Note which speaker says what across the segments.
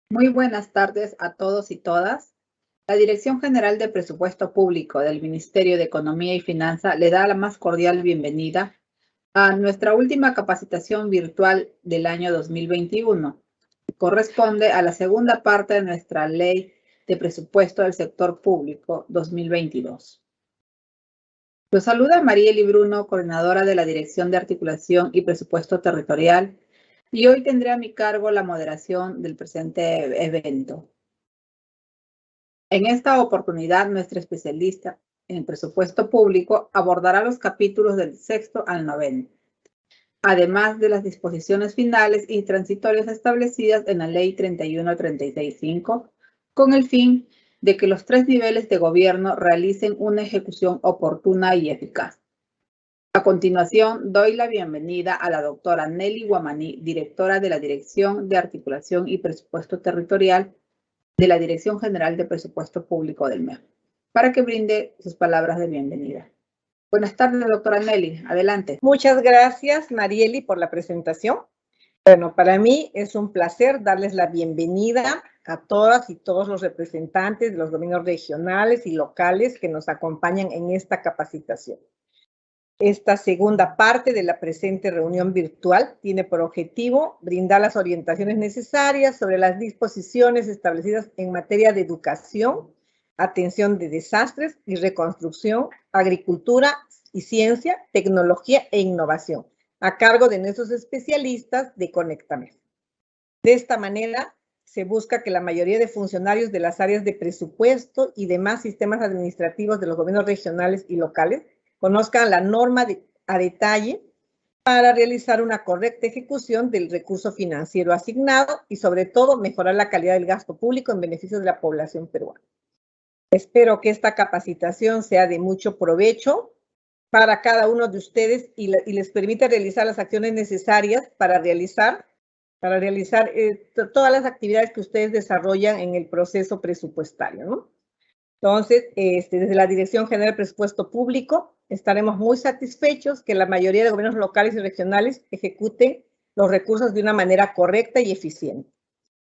Speaker 1: Muy buenas tardes a todos y todas. La Dirección General de Presupuesto Público del Ministerio de Economía y Finanza le da la más cordial bienvenida a nuestra última capacitación virtual del año 2021, que corresponde a la segunda parte de nuestra Ley de Presupuesto del Sector Público 2022. Los saluda Marieli Bruno, coordinadora de la Dirección de Articulación y Presupuesto Territorial, y hoy tendré a mi cargo la moderación del presente evento. En esta oportunidad, nuestra especialista en presupuesto público abordará los capítulos del 6º al 9º, además de las disposiciones finales y transitorias establecidas en la Ley 31365, con el fin de que los 3 niveles de gobierno realicen una ejecución oportuna y eficaz. A continuación, doy la bienvenida a la doctora Nelly Guamaní, directora de la Dirección de Articulación y Presupuesto Territorial de la Dirección General de Presupuesto Público del MEF, para que brinde sus palabras de bienvenida. Buenas tardes, doctora Nelly. Adelante.
Speaker 2: Muchas gracias, Marieli, por la presentación. Bueno, para mí es un placer darles la bienvenida a todas y todos los representantes de los gobiernos regionales y locales que nos acompañan en esta capacitación. Esta segunda parte de la presente reunión virtual tiene por objetivo brindar las orientaciones necesarias sobre las disposiciones establecidas en materia de educación, atención de desastres y reconstrucción, agricultura y ciencia, tecnología e innovación, a cargo de nuestros especialistas de Conectamed. De esta manera, se busca que la mayoría de funcionarios de las áreas de presupuesto y demás sistemas administrativos de los gobiernos regionales y locales conozcan la norma a detalle para realizar una correcta ejecución del recurso financiero asignado y, sobre todo, mejorar la calidad del gasto público en beneficio de la población peruana. Espero que esta capacitación sea de mucho provecho para cada uno de ustedes y les permita realizar las acciones necesarias para realizar todas las actividades que ustedes desarrollan en el proceso presupuestario, ¿no? Entonces, desde la Dirección General de Presupuesto Público, estaremos muy satisfechos que la mayoría de gobiernos locales y regionales ejecuten los recursos de una manera correcta y eficiente.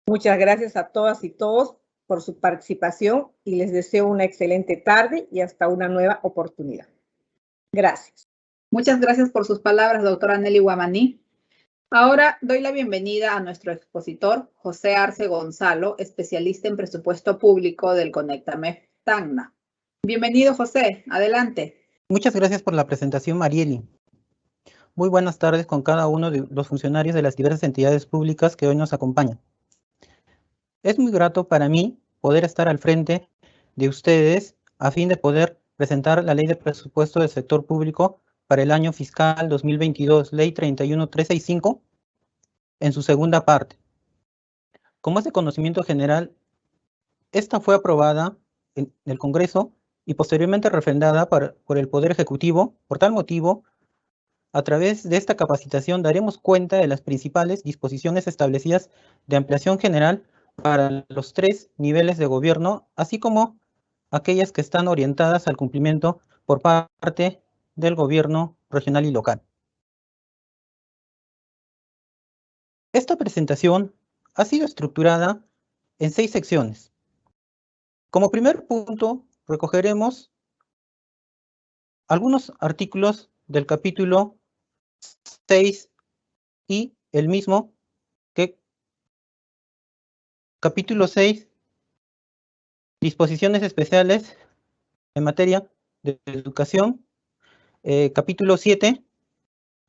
Speaker 2: Muchas gracias a todas y todos por su participación y les deseo una excelente tarde y hasta una nueva oportunidad. Gracias.
Speaker 1: Muchas gracias por sus palabras, doctora Nelly Guamaní. Ahora doy la bienvenida a nuestro expositor, José Arce Gonzalo, especialista en presupuesto público del Conectamed Tacna. Bienvenido, José. Adelante.
Speaker 3: Muchas gracias por la presentación, Marieli. Muy buenas tardes con cada uno de los funcionarios de las diversas entidades públicas que hoy nos acompañan. Es muy grato para mí poder estar al frente de ustedes a fin de poder presentar la Ley de Presupuesto del Sector Público para el año fiscal 2022, Ley 31365, en su segunda parte. Como es de conocimiento general, esta fue aprobada en el Congreso y posteriormente refrendada por el Poder Ejecutivo. Por tal motivo, a través de esta capacitación daremos cuenta de las principales disposiciones establecidas de ampliación general para los 3 niveles de gobierno, así como aquellas que están orientadas al cumplimiento por parte del gobierno regional y local. Esta presentación ha sido estructurada en 6 secciones. Como primer punto, recogeremos algunos artículos del capítulo 6 y el mismo que capítulo 6, disposiciones especiales en materia de educación, capítulo 7,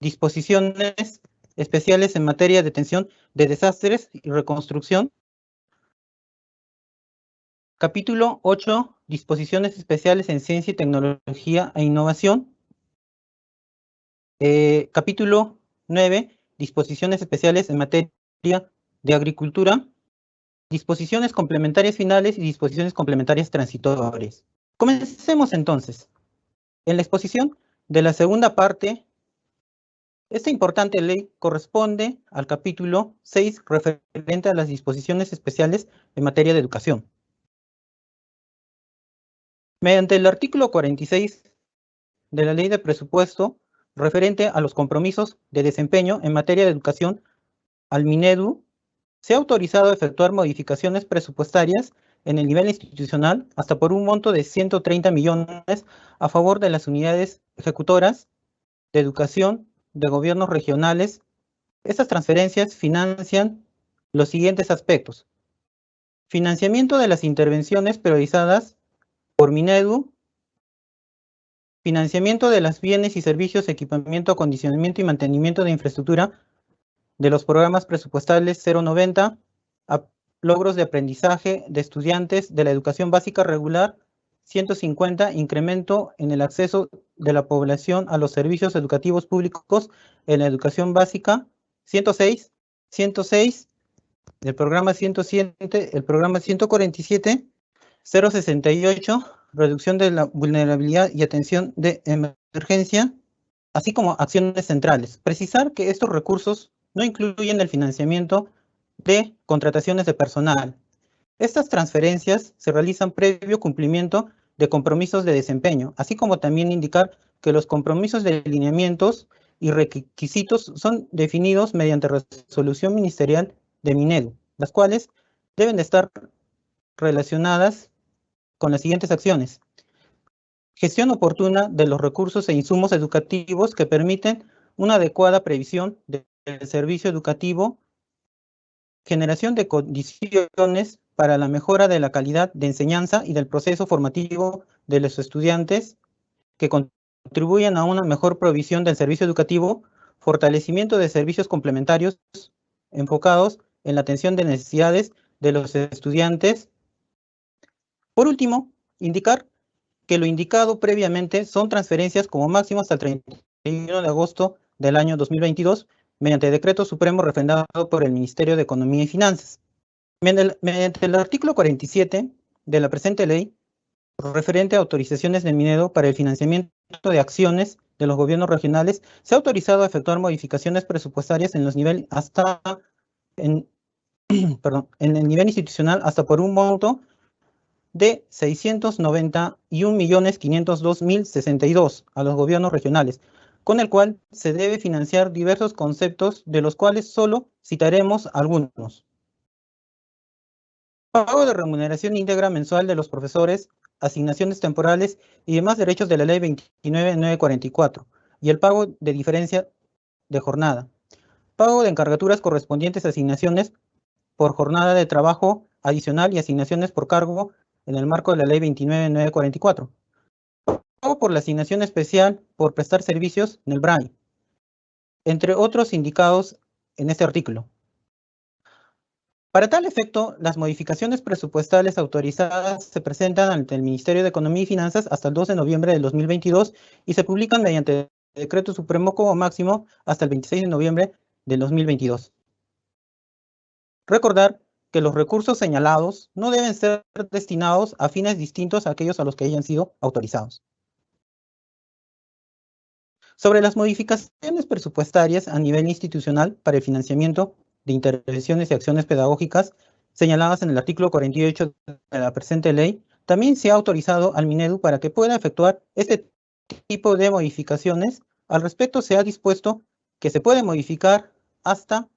Speaker 3: disposiciones especiales en materia de atención de desastres y reconstrucción, capítulo 8, disposiciones especiales en ciencia y tecnología e innovación, capítulo 9, disposiciones especiales en materia de agricultura, disposiciones complementarias finales y disposiciones complementarias transitorias. Comencemos entonces. En la exposición de la segunda parte, esta importante ley corresponde al capítulo 6 referente a las disposiciones especiales en materia de educación. Mediante el artículo 46 de la Ley de Presupuesto referente a los compromisos de desempeño en materia de educación al Minedu, Se ha autorizado efectuar modificaciones presupuestarias en el nivel institucional hasta por un monto de 130 millones a favor de las unidades ejecutoras de educación de gobiernos regionales. Estas transferencias financian los siguientes aspectos: financiamiento de las intervenciones priorizadas por Minedu, financiamiento de los bienes y servicios, equipamiento, acondicionamiento y mantenimiento de infraestructura de los programas presupuestales 090, logros de aprendizaje de estudiantes de la educación básica regular 150, incremento en el acceso de la población a los servicios educativos públicos en la educación básica 106, el programa 107, el programa 147, 068, reducción de la vulnerabilidad y atención de emergencia, así como acciones centrales. Precisar que estos recursos no incluyen el financiamiento de contrataciones de personal. Estas transferencias se realizan previo cumplimiento de compromisos de desempeño, así como también indicar que los compromisos de lineamientos y requisitos son definidos mediante resolución ministerial de Minedu, las cuales deben de estar relacionadas con las siguientes acciones: gestión oportuna de los recursos e insumos educativos que permiten una adecuada previsión del servicio educativo, generación de condiciones para la mejora de la calidad de enseñanza y del proceso formativo de los estudiantes que contribuyan a una mejor provisión del servicio educativo, fortalecimiento de servicios complementarios enfocados en la atención de necesidades de los estudiantes. Por último, indicar que lo indicado previamente son transferencias como máximo hasta el 31 de agosto del año 2022, mediante decreto supremo refrendado por el Ministerio de Economía y Finanzas. Mediante el artículo 47 de la presente ley, referente a autorizaciones de Minedu para el financiamiento de acciones de los gobiernos regionales, se ha autorizado a efectuar modificaciones presupuestarias en los niveles en el nivel institucional hasta por un monto de 691.502.062 a los gobiernos regionales, con el cual se debe financiar diversos conceptos, de los cuales solo citaremos algunos: pago de remuneración íntegra mensual de los profesores, asignaciones temporales y demás derechos de la ley 29.944, y el pago de diferencia de jornada, pago de encargaturas correspondientes a asignaciones por jornada de trabajo adicional y asignaciones por cargo en el marco de la ley 29.944, pago por la asignación especial por prestar servicios en el BRAI, entre otros indicados en este artículo. Para tal efecto, las modificaciones presupuestales autorizadas se presentan ante el Ministerio de Economía y Finanzas hasta el 2 de noviembre del 2022 y se publican mediante decreto supremo como máximo hasta el 26 de noviembre del 2022. Recordar que los recursos señalados no deben ser destinados a fines distintos a aquellos a los que hayan sido autorizados. Sobre las modificaciones presupuestarias a nivel institucional para el financiamiento de intervenciones y acciones pedagógicas señaladas en el artículo 48 de la presente ley, también se ha autorizado al Minedu para que pueda efectuar este tipo de modificaciones. Al respecto, se ha dispuesto que se puede modificar hasta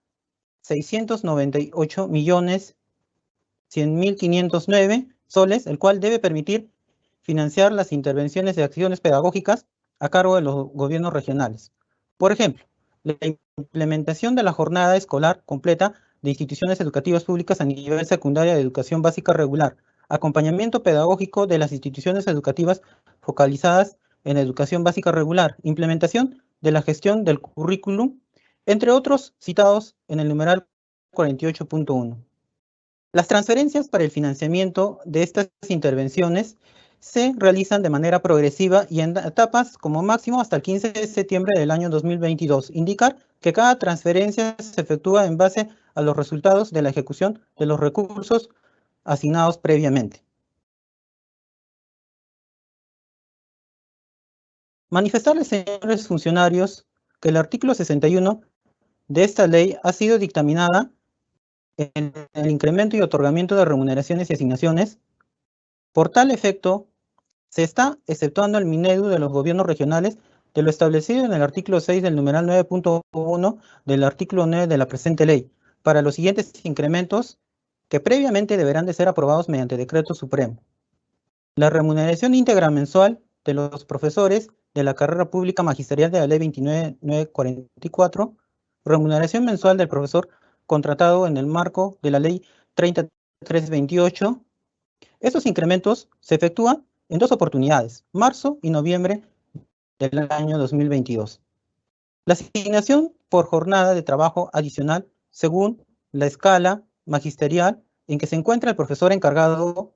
Speaker 3: 698.100.509 soles, el cual debe permitir financiar las intervenciones de acciones pedagógicas a cargo de los gobiernos regionales. Por ejemplo, la implementación de la jornada escolar completa de instituciones educativas públicas a nivel secundaria de educación básica regular, acompañamiento pedagógico de las instituciones educativas focalizadas en educación básica regular, implementación de la gestión del currículum, entre otros citados en el numeral 48.1. Las transferencias para el financiamiento de estas intervenciones se realizan de manera progresiva y en etapas como máximo hasta el 15 de septiembre del año 2022. Indicar que cada transferencia se efectúa en base a los resultados de la ejecución de los recursos asignados previamente. Manifestarles, señores funcionarios, que el artículo 61 de esta ley ha sido dictaminada en el incremento y otorgamiento de remuneraciones y asignaciones. Por tal efecto, se está exceptuando el Minedu de los gobiernos regionales de lo establecido en el artículo 6 del numeral 9.1 del artículo 9 de la presente ley, para los siguientes incrementos que previamente deberán de ser aprobados mediante decreto supremo. La remuneración íntegra mensual de los profesores de la carrera pública magisterial de la Ley 29944, remuneración mensual del profesor contratado en el marco de la Ley 3328. Estos incrementos se efectúan en dos oportunidades, marzo y noviembre del año 2022. La asignación por jornada de trabajo adicional según la escala magisterial en que se encuentra el profesor encargado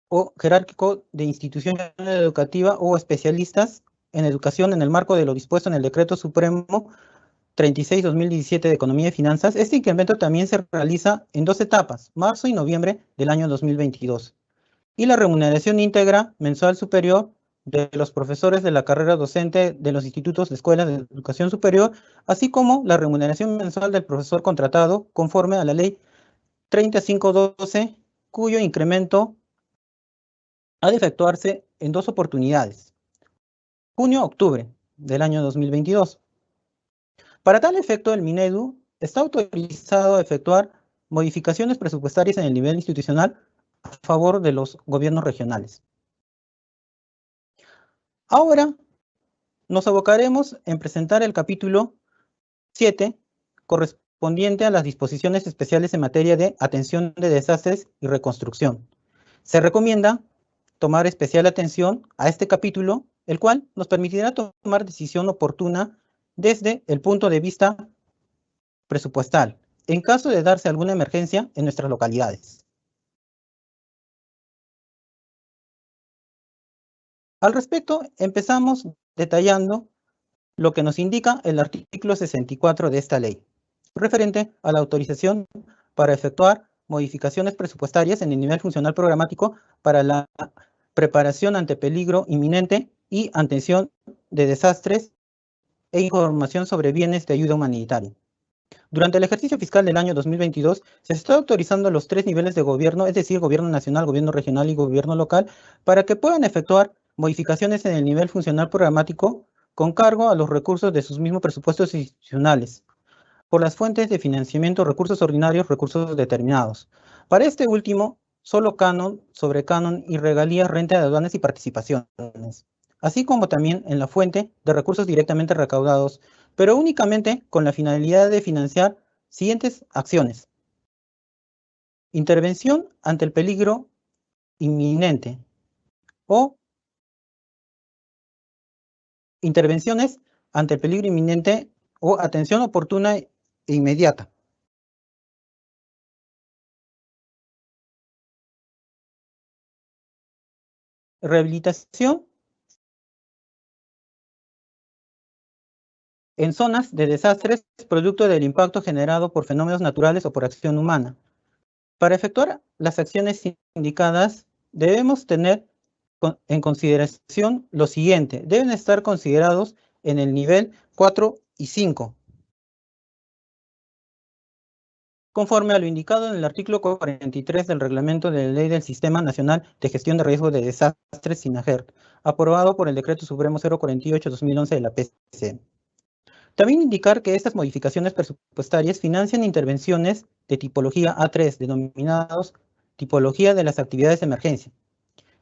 Speaker 3: o jerárquico de institución educativa o especialistas en educación en el marco de lo dispuesto en el Decreto Supremo 36-2017 de Economía y Finanzas. Este incremento también se realiza en dos etapas, marzo y noviembre del año 2022. Y la remuneración íntegra mensual superior de los profesores de la carrera docente de los institutos de escuelas de educación superior, así como la remuneración mensual del profesor contratado conforme a la Ley 3512, cuyo incremento ha de efectuarse en dos oportunidades, junio-octubre del año 2022. Para tal efecto, el Minedu está autorizado a efectuar modificaciones presupuestarias en el nivel institucional a favor de los gobiernos regionales. Ahora nos abocaremos en presentar el capítulo 7, correspondiente a las disposiciones especiales en materia de atención de desastres y reconstrucción. Se recomienda tomar especial atención a este capítulo, el cual nos permitirá tomar decisión oportuna desde el punto de vista presupuestal, en caso de darse alguna emergencia en nuestras localidades. Al respecto, empezamos detallando lo que nos indica el artículo 64 de esta ley, referente a la autorización para efectuar modificaciones presupuestarias en el nivel funcional programático para la preparación ante peligro inminente y atención de desastres e información sobre bienes de ayuda humanitaria. Durante el ejercicio fiscal del año 2022, se está autorizando los tres niveles de gobierno, es decir, gobierno nacional, gobierno regional y gobierno local, para que puedan efectuar modificaciones en el nivel funcional programático con cargo a los recursos de sus mismos presupuestos institucionales, por las fuentes de financiamiento, recursos ordinarios, recursos determinados. Para este último, solo canon, sobrecanon y regalías, renta de aduanas y participaciones, así como también en la fuente de recursos directamente recaudados, pero únicamente con la finalidad de financiar siguientes acciones. Intervención ante el peligro inminente o intervenciones ante el peligro inminente o atención oportuna e inmediata. Rehabilitación en zonas de desastres producto del impacto generado por fenómenos naturales o por acción humana. Para efectuar las acciones indicadas, debemos tener en consideración lo siguiente. Deben estar considerados en el nivel 4 y 5. Conforme a lo indicado en el artículo 43 del reglamento de la Ley del Sistema Nacional de Gestión de Riesgo de Desastres, SINAGERT, aprobado por el Decreto Supremo 048-2011 de la PC. También indicar que estas modificaciones presupuestarias financian intervenciones de tipología A3, denominados tipología de las actividades de emergencia.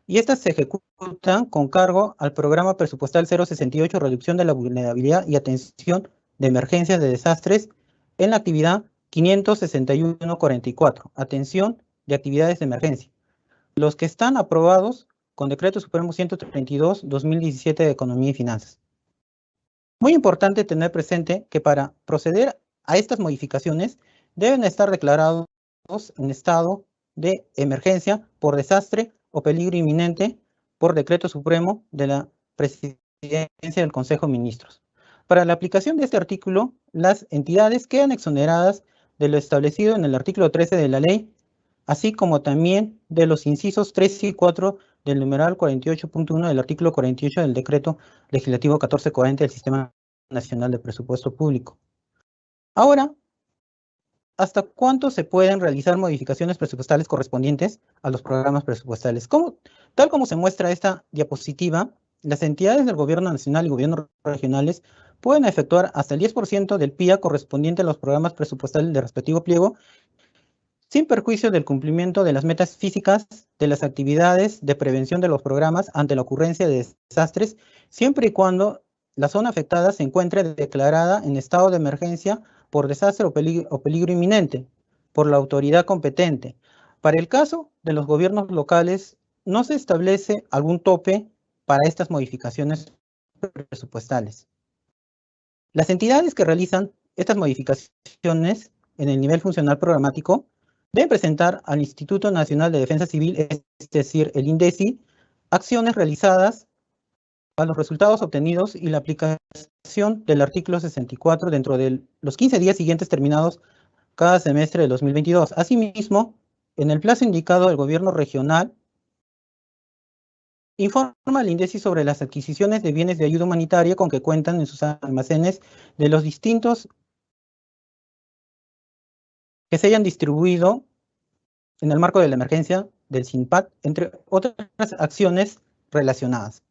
Speaker 3: Y estas se ejecutan con cargo al Programa Presupuestal 068, Reducción de la Vulnerabilidad y Atención de Emergencias de Desastres, en la actividad 561-44, Atención de Actividades de Emergencia, los que están aprobados con Decreto Supremo 132-2017 de Economía y Finanzas. Muy importante tener presente que para proceder a estas modificaciones deben estar declarados en estado de emergencia por desastre o peligro inminente por Decreto Supremo de la Presidencia del Consejo de Ministros. Para la aplicación de este artículo, las entidades quedan exoneradas de lo establecido en el artículo 13 de la ley, así como también de los incisos 3 y 4 del numeral 48.1 del artículo 48 del Decreto Legislativo 1440 del Sistema Nacional de Presupuesto Público. Ahora, ¿hasta cuánto se pueden realizar modificaciones presupuestales correspondientes a los programas presupuestales? Tal como se muestra esta diapositiva, las entidades del gobierno nacional y gobiernos regionales pueden efectuar hasta el 10% del PIA correspondiente a los programas presupuestales del respectivo pliego, sin perjuicio del cumplimiento de las metas físicas de las actividades de prevención de los programas ante la ocurrencia de desastres, siempre y cuando la zona afectada se encuentre declarada en estado de emergencia por desastre o peligro inminente por la autoridad competente. Para el caso de los gobiernos locales, no se establece algún tope para estas modificaciones presupuestales. Las entidades que realizan estas modificaciones en el nivel funcional programático deben presentar al Instituto Nacional de Defensa Civil, es decir, el INDECI, acciones realizadas a los resultados obtenidos y la aplicación del artículo 64 dentro de los 15 días siguientes terminados cada semestre de 2022. Asimismo, en el plazo indicado, el gobierno regional informa al INDECI sobre las adquisiciones de bienes de ayuda humanitaria con que cuentan en sus almacenes de los distintos que se hayan distribuido en el marco de la emergencia del SINPAD, entre otras acciones relacionadas.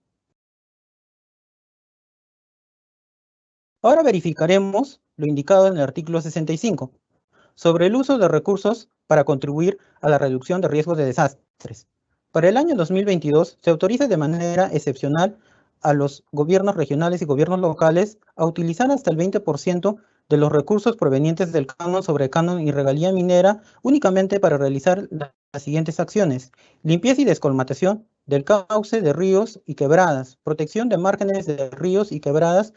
Speaker 3: Ahora verificaremos lo indicado en el artículo 65, sobre el uso de recursos para contribuir a la reducción de riesgos de desastres. Para el año 2022 se autoriza de manera excepcional a los gobiernos regionales y gobiernos locales a utilizar hasta el 20% de los recursos provenientes del canon sobre canon y regalía minera únicamente para realizar las siguientes acciones: limpieza y descolmatación del cauce de ríos y quebradas, protección de márgenes de ríos y quebradas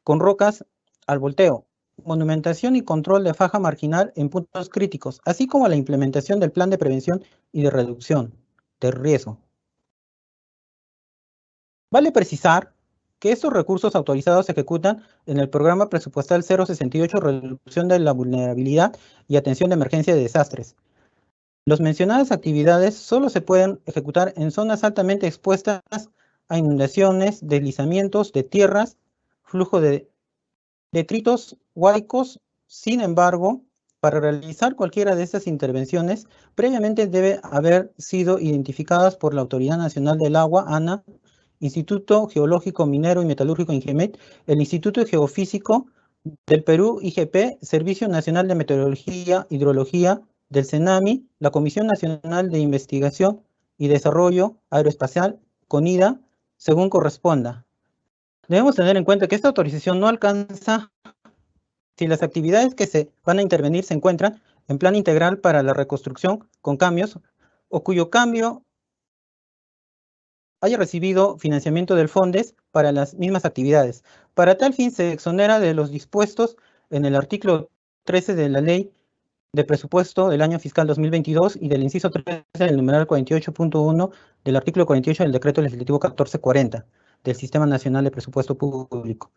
Speaker 3: con rocas al volteo, monumentación y control de faja marginal en puntos críticos, así como la implementación del plan de prevención y de reducción de riesgo. Vale precisar que estos recursos autorizados se ejecutan en el programa presupuestal 068, reducción de la vulnerabilidad y atención de emergencia de desastres. Las mencionadas actividades solo se pueden ejecutar en zonas altamente expuestas a inundaciones, deslizamientos de tierras, flujo de detritos huaicos. Sin embargo, para realizar cualquiera de estas intervenciones, previamente debe haber sido identificadas por la Autoridad Nacional del Agua, ANA, Instituto Geológico Minero y Metalúrgico INGEMET, el Instituto Geofísico del Perú, IGP, Servicio Nacional de Meteorología, Hidrología del CENAMI, la Comisión Nacional de Investigación y Desarrollo Aeroespacial, CONIDA, según corresponda. Debemos tener en cuenta que esta autorización no alcanza si las actividades que se van a intervenir se encuentran en plan integral para la reconstrucción con cambios o cuyo cambio haya recibido financiamiento del FONDES para las mismas actividades. Para tal fin se exonera de los dispuestos en el artículo 13 de la Ley de Presupuesto del Año Fiscal 2022 y del inciso 13 del numeral 48.1 del artículo 48 del Decreto Legislativo 1440 del Sistema Nacional de Presupuesto Público.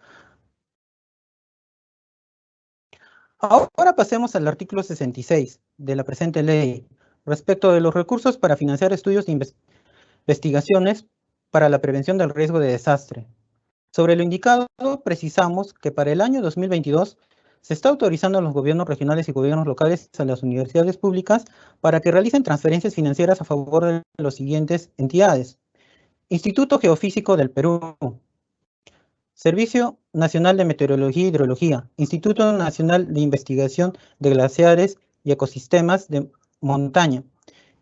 Speaker 3: Ahora pasemos al artículo 66 de la presente ley, respecto de los recursos para financiar estudios de investigaciones para la prevención del riesgo de desastre. Sobre lo indicado, precisamos que para el año 2022 se está autorizando a los gobiernos regionales y gobiernos locales, a las universidades públicas, para que realicen transferencias financieras a favor de las siguientes entidades: Instituto Geofísico del Perú, Servicio Nacional de Meteorología y Hidrología, Instituto Nacional de Investigación de Glaciares y Ecosistemas de Montaña,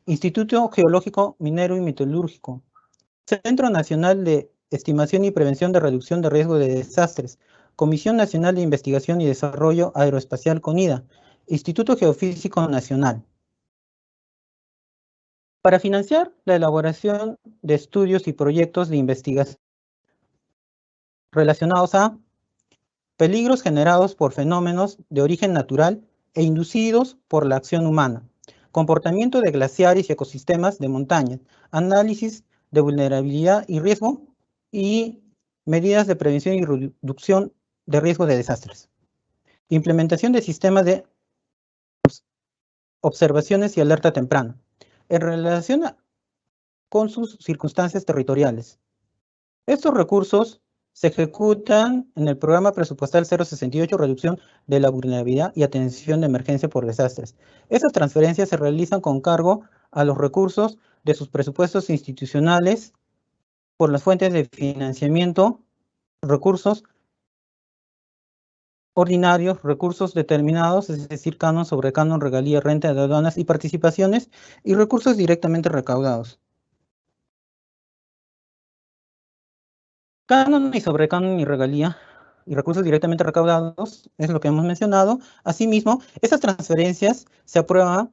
Speaker 3: Instituto Geológico Minero y Metalúrgico, Centro Nacional de Estimación y Prevención de Reducción de Riesgo de Desastres, Comisión Nacional de Investigación y Desarrollo Aeroespacial, CONIDA, Instituto Geofísico Nacional. Para financiar la elaboración de estudios y proyectos de investigación relacionados a peligros generados por fenómenos de origen natural e inducidos por la acción humana, comportamiento de glaciares y ecosistemas de montaña, análisis de vulnerabilidad y riesgo y medidas de prevención y reducción de riesgo de desastres. Implementación de sistemas de observaciones y alerta temprana en relación con sus circunstancias territoriales. Estos recursos se ejecutan en el programa presupuestal 068, reducción de la vulnerabilidad y atención de emergencia por desastres. Estas transferencias se realizan con cargo a los recursos de sus presupuestos institucionales por las fuentes de financiamiento, recursos ordinarios, recursos determinados, es decir, canon sobre canon, regalía, renta de aduanas y participaciones, y recursos directamente recaudados. Canon y sobrecanon y regalía y recursos directamente recaudados es lo que hemos mencionado. Asimismo, estas transferencias se aprueban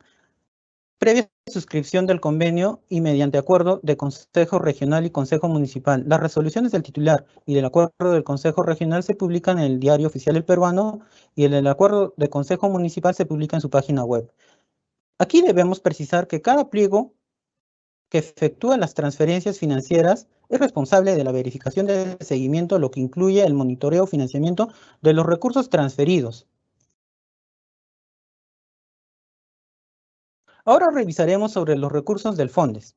Speaker 3: previa suscripción del convenio y mediante acuerdo de Consejo Regional y Consejo Municipal. Las resoluciones del titular y del acuerdo del Consejo Regional se publican en el Diario Oficial del Peruano y el acuerdo de Consejo Municipal se publica en su página web. Aquí debemos precisar que cada pliego que efectúa las transferencias financieras es responsable de la verificación del seguimiento, lo que incluye el monitoreo y financiamiento de los recursos transferidos. Ahora revisaremos sobre los recursos del FONDES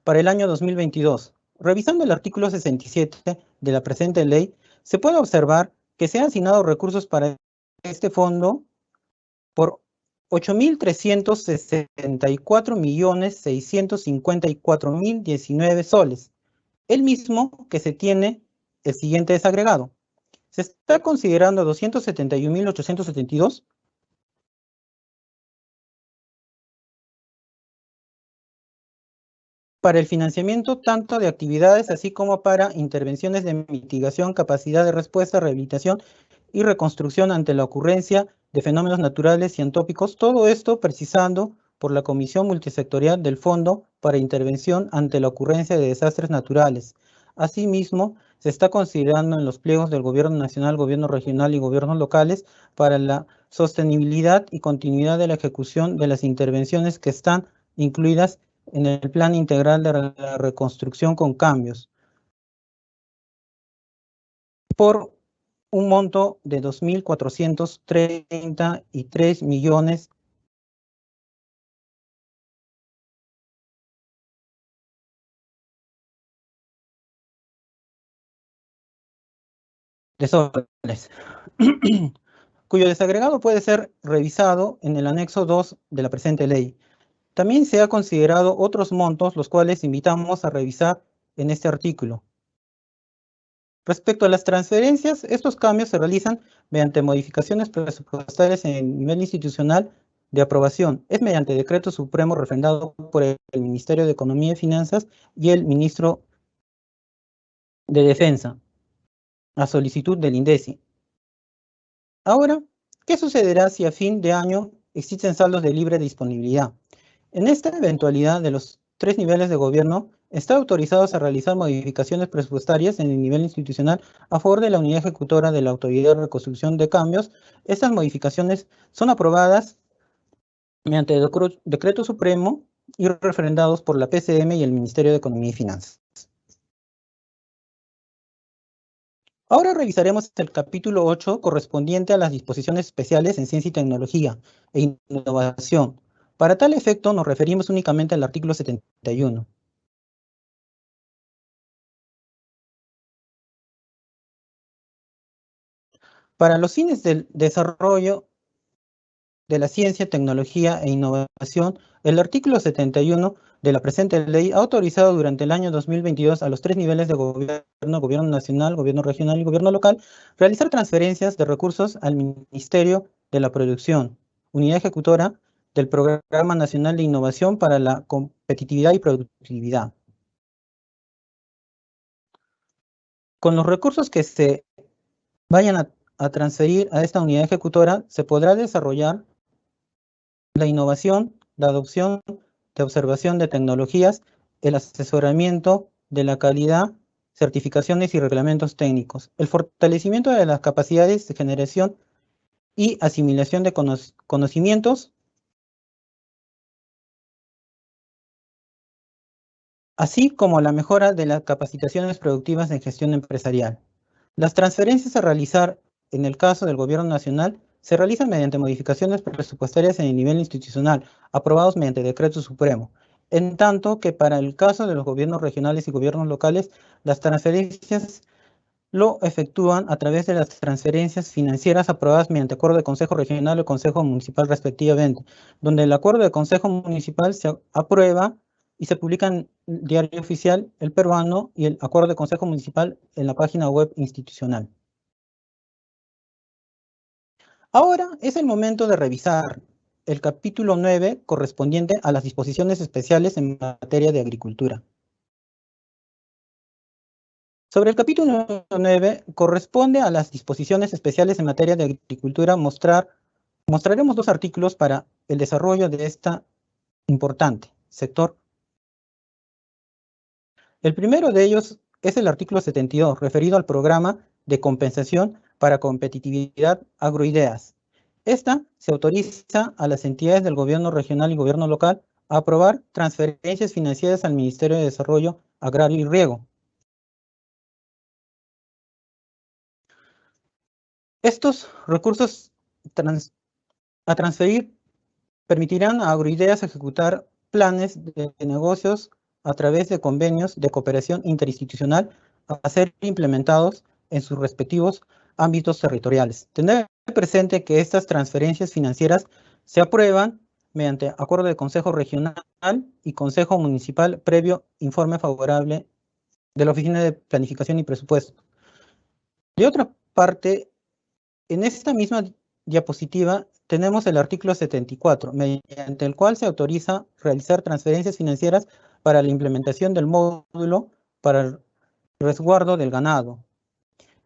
Speaker 3: para el año 2022. Revisando el artículo 67 de la presente ley, se puede observar que se han asignado recursos para este fondo por 8.364.654.019 soles, el mismo que se tiene el siguiente desagregado. Se está considerando 271.872 para el financiamiento tanto de actividades así como para intervenciones de mitigación, capacidad de respuesta, rehabilitación y reconstrucción ante la ocurrencia de fenómenos naturales y antópicos, todo esto precisando por la Comisión Multisectorial del Fondo para Intervención ante la ocurrencia de desastres naturales. Asimismo, se está considerando en los pliegos del Gobierno Nacional, Gobierno Regional y Gobiernos locales para la sostenibilidad y continuidad de la ejecución de las intervenciones que están incluidas en el Plan Integral de la Reconstrucción con Cambios, por un monto de 2.433 millones de soles, cuyo desagregado puede ser revisado en el anexo 2 de la presente ley. También se ha considerado otros montos, los cuales invitamos a revisar en este artículo. Respecto a las transferencias, estos cambios se realizan mediante modificaciones presupuestarias en el nivel institucional de aprobación. Es mediante decreto supremo refrendado por el Ministerio de Economía y Finanzas y el Ministro de Defensa, a solicitud del INDECI. Ahora, ¿qué sucederá si a fin de año existen saldos de libre disponibilidad? En esta eventualidad de los tres niveles de gobierno, están autorizados a realizar modificaciones presupuestarias en el nivel institucional a favor de la unidad ejecutora de la Autoridad de Reconstrucción de Cambios. Estas modificaciones son aprobadas mediante decreto supremo y refrendados por la PCM y el Ministerio de Economía y Finanzas. Ahora revisaremos el capítulo 8 correspondiente a las disposiciones especiales en ciencia y tecnología e innovación. Para tal efecto nos referimos únicamente al artículo 71. Para los fines del desarrollo de la ciencia, tecnología e innovación, el artículo 71 de la presente ley ha autorizado durante el año 2022 a los tres niveles de gobierno, gobierno nacional, gobierno regional y gobierno local, realizar transferencias de recursos al Ministerio de la Producción, unidad ejecutora del Programa Nacional de Innovación para la Competitividad y Productividad. Con los recursos que se vayan a transferir a esta unidad ejecutora, se podrá desarrollar la innovación, la adopción de observación de tecnologías, el asesoramiento de la calidad, certificaciones y reglamentos técnicos, el fortalecimiento de las capacidades de generación y asimilación de conocimientos, así como la mejora de las capacitaciones productivas en gestión empresarial. Las transferencias a realizar en el caso del Gobierno Nacional se realizan mediante modificaciones presupuestarias en el nivel institucional, aprobados mediante decreto supremo, en tanto que para el caso de los gobiernos regionales y gobiernos locales, las transferencias lo efectúan a través de las transferencias financieras aprobadas mediante acuerdo de Consejo Regional o Consejo Municipal respectivamente, donde el acuerdo de Consejo Municipal se aprueba y se publica en el Diario Oficial El Peruano y el acuerdo de Consejo Municipal en la página web institucional. Ahora es el momento de revisar el capítulo 9 correspondiente a las disposiciones especiales en materia de agricultura. Sobre el capítulo 9 corresponde a las disposiciones especiales en materia de agricultura. Mostraremos dos artículos para el desarrollo de este importante sector. El primero de ellos es el artículo 72, referido al programa de compensación para competitividad Agroideas. Esta se autoriza a las entidades del gobierno regional y gobierno local a aprobar transferencias financieras al Ministerio de Desarrollo Agrario y Riego. Estos recursos a transferir permitirán a Agroideas ejecutar planes de negocios a través de convenios de cooperación interinstitucional a ser implementados en sus respectivos ámbitos territoriales. Tener presente que estas transferencias financieras se aprueban mediante acuerdo de Consejo Regional y Consejo Municipal previo informe favorable de la Oficina de Planificación y Presupuesto. De otra parte, en esta misma diapositiva tenemos el artículo 74, mediante el cual se autoriza realizar transferencias financieras para la implementación del módulo para el resguardo del ganado.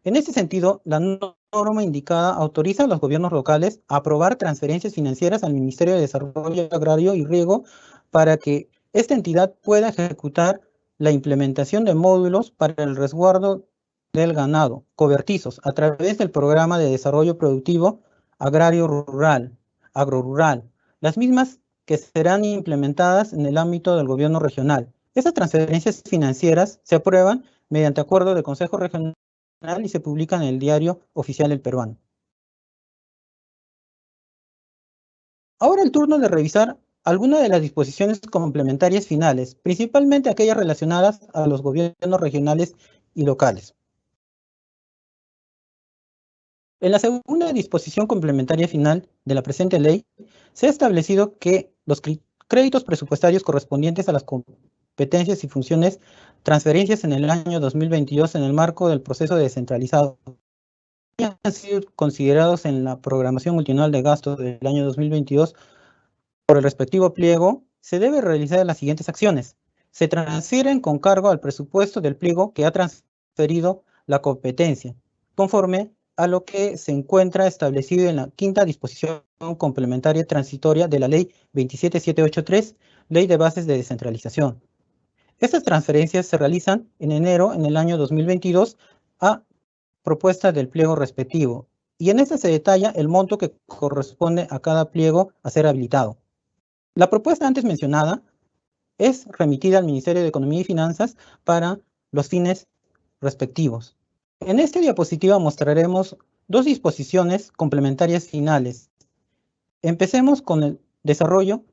Speaker 3: En este sentido, la norma indicada autoriza a los gobiernos locales a aprobar transferencias financieras al Ministerio de Desarrollo Agrario y Riego para que esta entidad pueda ejecutar la implementación de módulos para el resguardo del ganado, cobertizos, a través del Programa de Desarrollo Productivo Agrario Rural, Agrorural, las mismas que serán implementadas en el ámbito del gobierno regional. Estas transferencias financieras se aprueban mediante acuerdo de Consejo Regional y se publican en el Diario Oficial del Peruano. Ahora el turno de revisar algunas de las disposiciones complementarias finales, principalmente aquellas relacionadas a los gobiernos regionales y locales. En la segunda disposición complementaria final de la presente ley, se ha establecido que los créditos presupuestarios correspondientes a las competencias y funciones transferencias en el año 2022 en el marco del proceso descentralizado han sido considerados en la programación multianual de gastos del año 2022 por el respectivo pliego, se debe realizar las siguientes acciones. Se transfieren con cargo al presupuesto del pliego que ha transferido la competencia, conforme a lo que se encuentra establecido en la quinta disposición complementaria transitoria de la Ley 27783, Ley de Bases de Descentralización. Estas transferencias se realizan en enero en el año 2022 a propuesta del pliego respectivo, y en esta se detalla el monto que corresponde a cada pliego a ser habilitado. La propuesta antes mencionada es remitida al Ministerio de Economía y Finanzas para los fines respectivos. En esta diapositiva mostraremos dos disposiciones complementarias finales. Empecemos con el desarrollo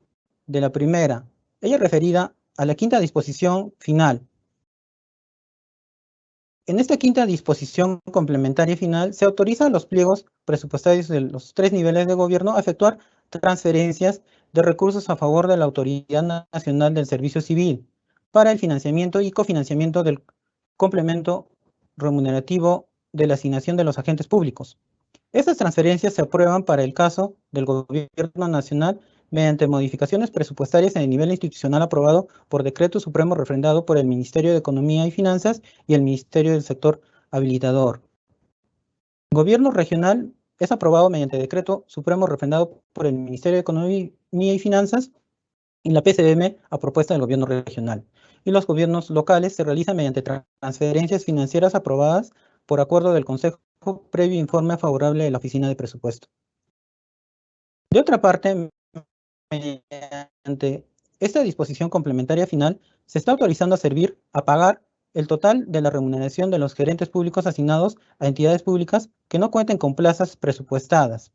Speaker 3: de la primera, ella referida a la quinta disposición final. En esta quinta disposición complementaria final se autoriza a los pliegos presupuestarios de los tres niveles de gobierno a efectuar transferencias de recursos a favor de la Autoridad Nacional del Servicio Civil para el financiamiento y cofinanciamiento del complemento remunerativo de la asignación de los agentes públicos. Estas transferencias se aprueban para el caso del Gobierno Nacional mediante modificaciones presupuestarias en el nivel institucional aprobado por decreto supremo refrendado por el Ministerio de Economía y Finanzas y el Ministerio del Sector Habilitador. Gobierno regional es aprobado mediante decreto supremo refrendado por el Ministerio de Economía y Finanzas y la PCM a propuesta del gobierno regional. Y los gobiernos locales se realizan mediante transferencias financieras aprobadas por acuerdo del Consejo previo informe favorable de la Oficina de Presupuesto. De otra parte, mediante esta disposición complementaria final, se está autorizando a servir a pagar el total de la remuneración de los gerentes públicos asignados a entidades públicas que no cuenten con plazas presupuestadas.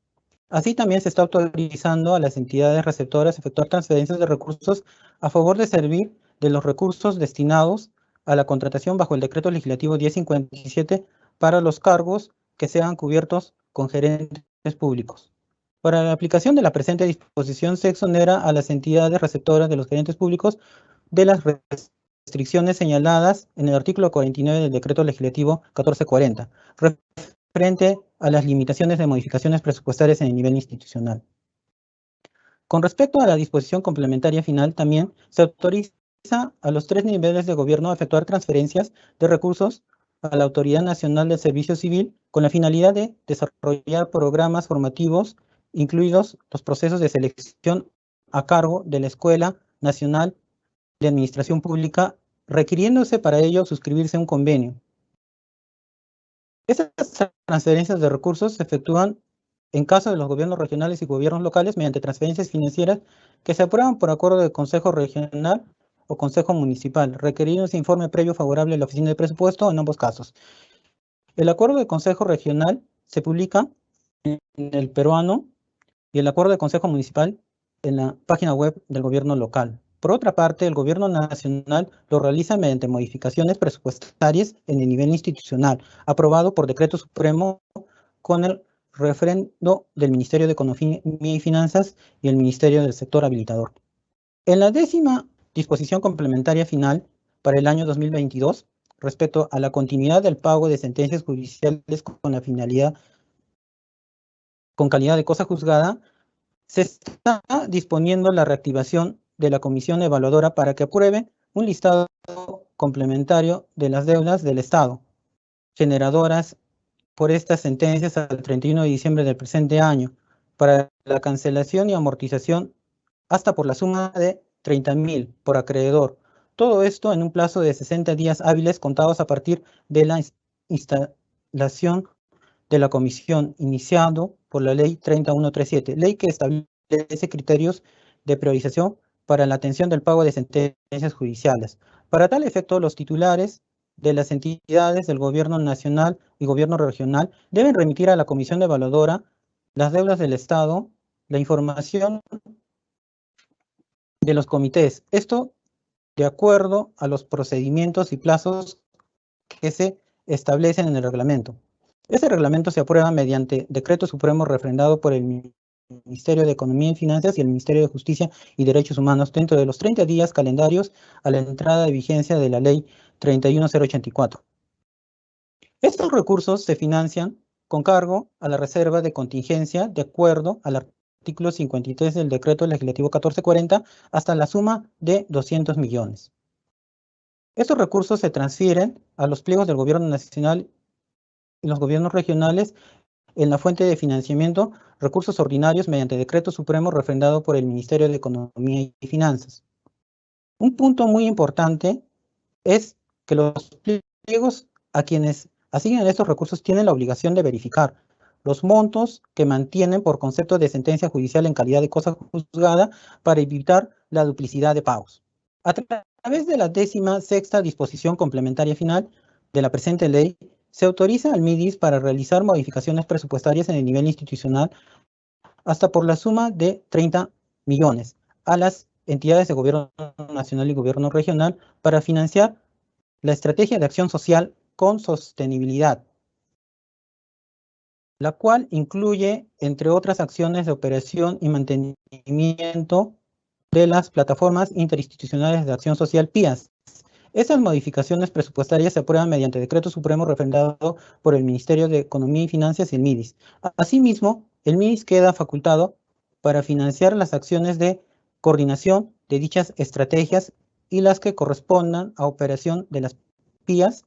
Speaker 3: Así también se está autorizando a las entidades receptoras a efectuar transferencias de recursos a favor de servir de los recursos destinados a la contratación bajo el Decreto Legislativo 1057 para los cargos que sean cubiertos con gerentes públicos. Para la aplicación de la presente disposición se exonera a las entidades receptoras de los gerentes públicos de las restricciones señaladas en el artículo 49 del Decreto Legislativo 1440, frente a las limitaciones de modificaciones presupuestarias en el nivel institucional. Con respecto a la disposición complementaria final, también se autoriza a los 3 niveles de gobierno a efectuar transferencias de recursos a la Autoridad Nacional del Servicio Civil con la finalidad de desarrollar programas formativos, incluidos los procesos de selección a cargo de la Escuela Nacional de Administración Pública, requiriéndose para ello suscribirse a un convenio. Estas transferencias de recursos se efectúan en caso de los gobiernos regionales y gobiernos locales mediante transferencias financieras que se aprueban por acuerdo del Consejo Regional o Consejo Municipal, requeriéndose informe previo favorable a la Oficina de Presupuesto en ambos casos. El acuerdo del Consejo Regional se publica en el peruano y el acuerdo del Consejo Municipal en la página web del gobierno local. Por otra parte, el gobierno nacional lo realiza mediante modificaciones presupuestarias en el nivel institucional, aprobado por decreto supremo con el referendo del Ministerio de Economía y Finanzas y el Ministerio del Sector Habilitador. En la 10ª disposición complementaria final para el año 2022, respecto a la continuidad del pago de sentencias judiciales con la finalidad, con calidad de cosa juzgada, se está disponiendo la reactivación de la comisión evaluadora para que apruebe un listado complementario de las deudas del Estado, generadoras por estas sentencias al 31 de diciembre del presente año, para la cancelación y amortización hasta por la suma de 30.000 por acreedor. Todo esto en un plazo de 60 días hábiles contados a partir de la instalación de la comisión iniciado por la ley 30137, ley que establece criterios de priorización para la atención del pago de sentencias judiciales. Para tal efecto, los titulares de las entidades del gobierno nacional y gobierno regional deben remitir a la comisión evaluadora las deudas del Estado, la información de los comités. Esto de acuerdo a los procedimientos y plazos que se establecen en el reglamento. Este reglamento se aprueba mediante decreto supremo refrendado por el Ministerio de Economía y Finanzas y el Ministerio de Justicia y Derechos Humanos dentro de los 30 días calendarios a la entrada de vigencia de la Ley 31084. Estos recursos se financian con cargo a la reserva de contingencia de acuerdo al artículo 53 del Decreto Legislativo 1440 hasta la suma de 200 millones. Estos recursos se transfieren a los pliegos del Gobierno Nacional y los gobiernos regionales en la fuente de financiamiento, recursos ordinarios mediante decreto supremo refrendado por el Ministerio de Economía y Finanzas. Un punto muy importante es que los pliegos a quienes asignan estos recursos tienen la obligación de verificar los montos que mantienen por concepto de sentencia judicial en calidad de cosa juzgada para evitar la duplicidad de pagos. A través de la 16ª disposición complementaria final de la presente ley, se autoriza al MIDIS para realizar modificaciones presupuestarias en el nivel institucional hasta por la suma de 30 millones a las entidades de gobierno nacional y gobierno regional para financiar la estrategia de acción social con sostenibilidad, la cual incluye, entre otras acciones de operación y mantenimiento de las plataformas interinstitucionales de acción social PIAS. Estas modificaciones presupuestarias se aprueban mediante decreto supremo refrendado por el Ministerio de Economía y Finanzas y el MIDIS. Asimismo, el MIDIS queda facultado para financiar las acciones de coordinación de dichas estrategias y las que correspondan a operación de las PIAS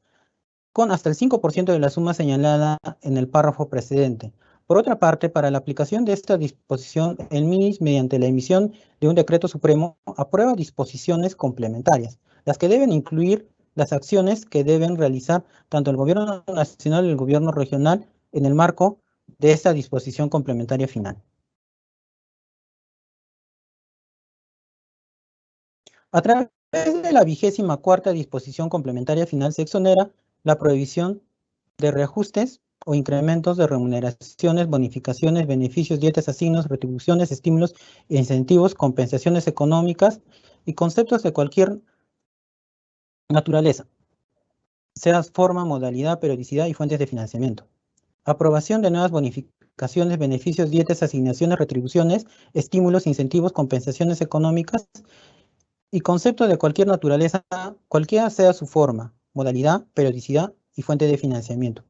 Speaker 3: con hasta el 5% de la suma señalada en el párrafo precedente. Por otra parte, para la aplicación de esta disposición, el MIDIS, mediante la emisión de un decreto supremo, aprueba disposiciones complementarias, las que deben incluir las acciones que deben realizar tanto el Gobierno Nacional y el Gobierno Regional en el marco de esta disposición complementaria final. A través de la 24ª disposición complementaria final se exonera la prohibición de reajustes o incrementos de remuneraciones, bonificaciones, beneficios, dietas, asignos, retribuciones, estímulos, incentivos, compensaciones económicas y conceptos de cualquier naturaleza, sea forma, modalidad, periodicidad y fuentes de financiamiento. Aprobación de nuevas bonificaciones, beneficios, dietas, asignaciones, retribuciones, estímulos, incentivos, compensaciones económicas y conceptos de cualquier naturaleza, cualquiera sea su forma, modalidad, periodicidad y fuente de financiamiento.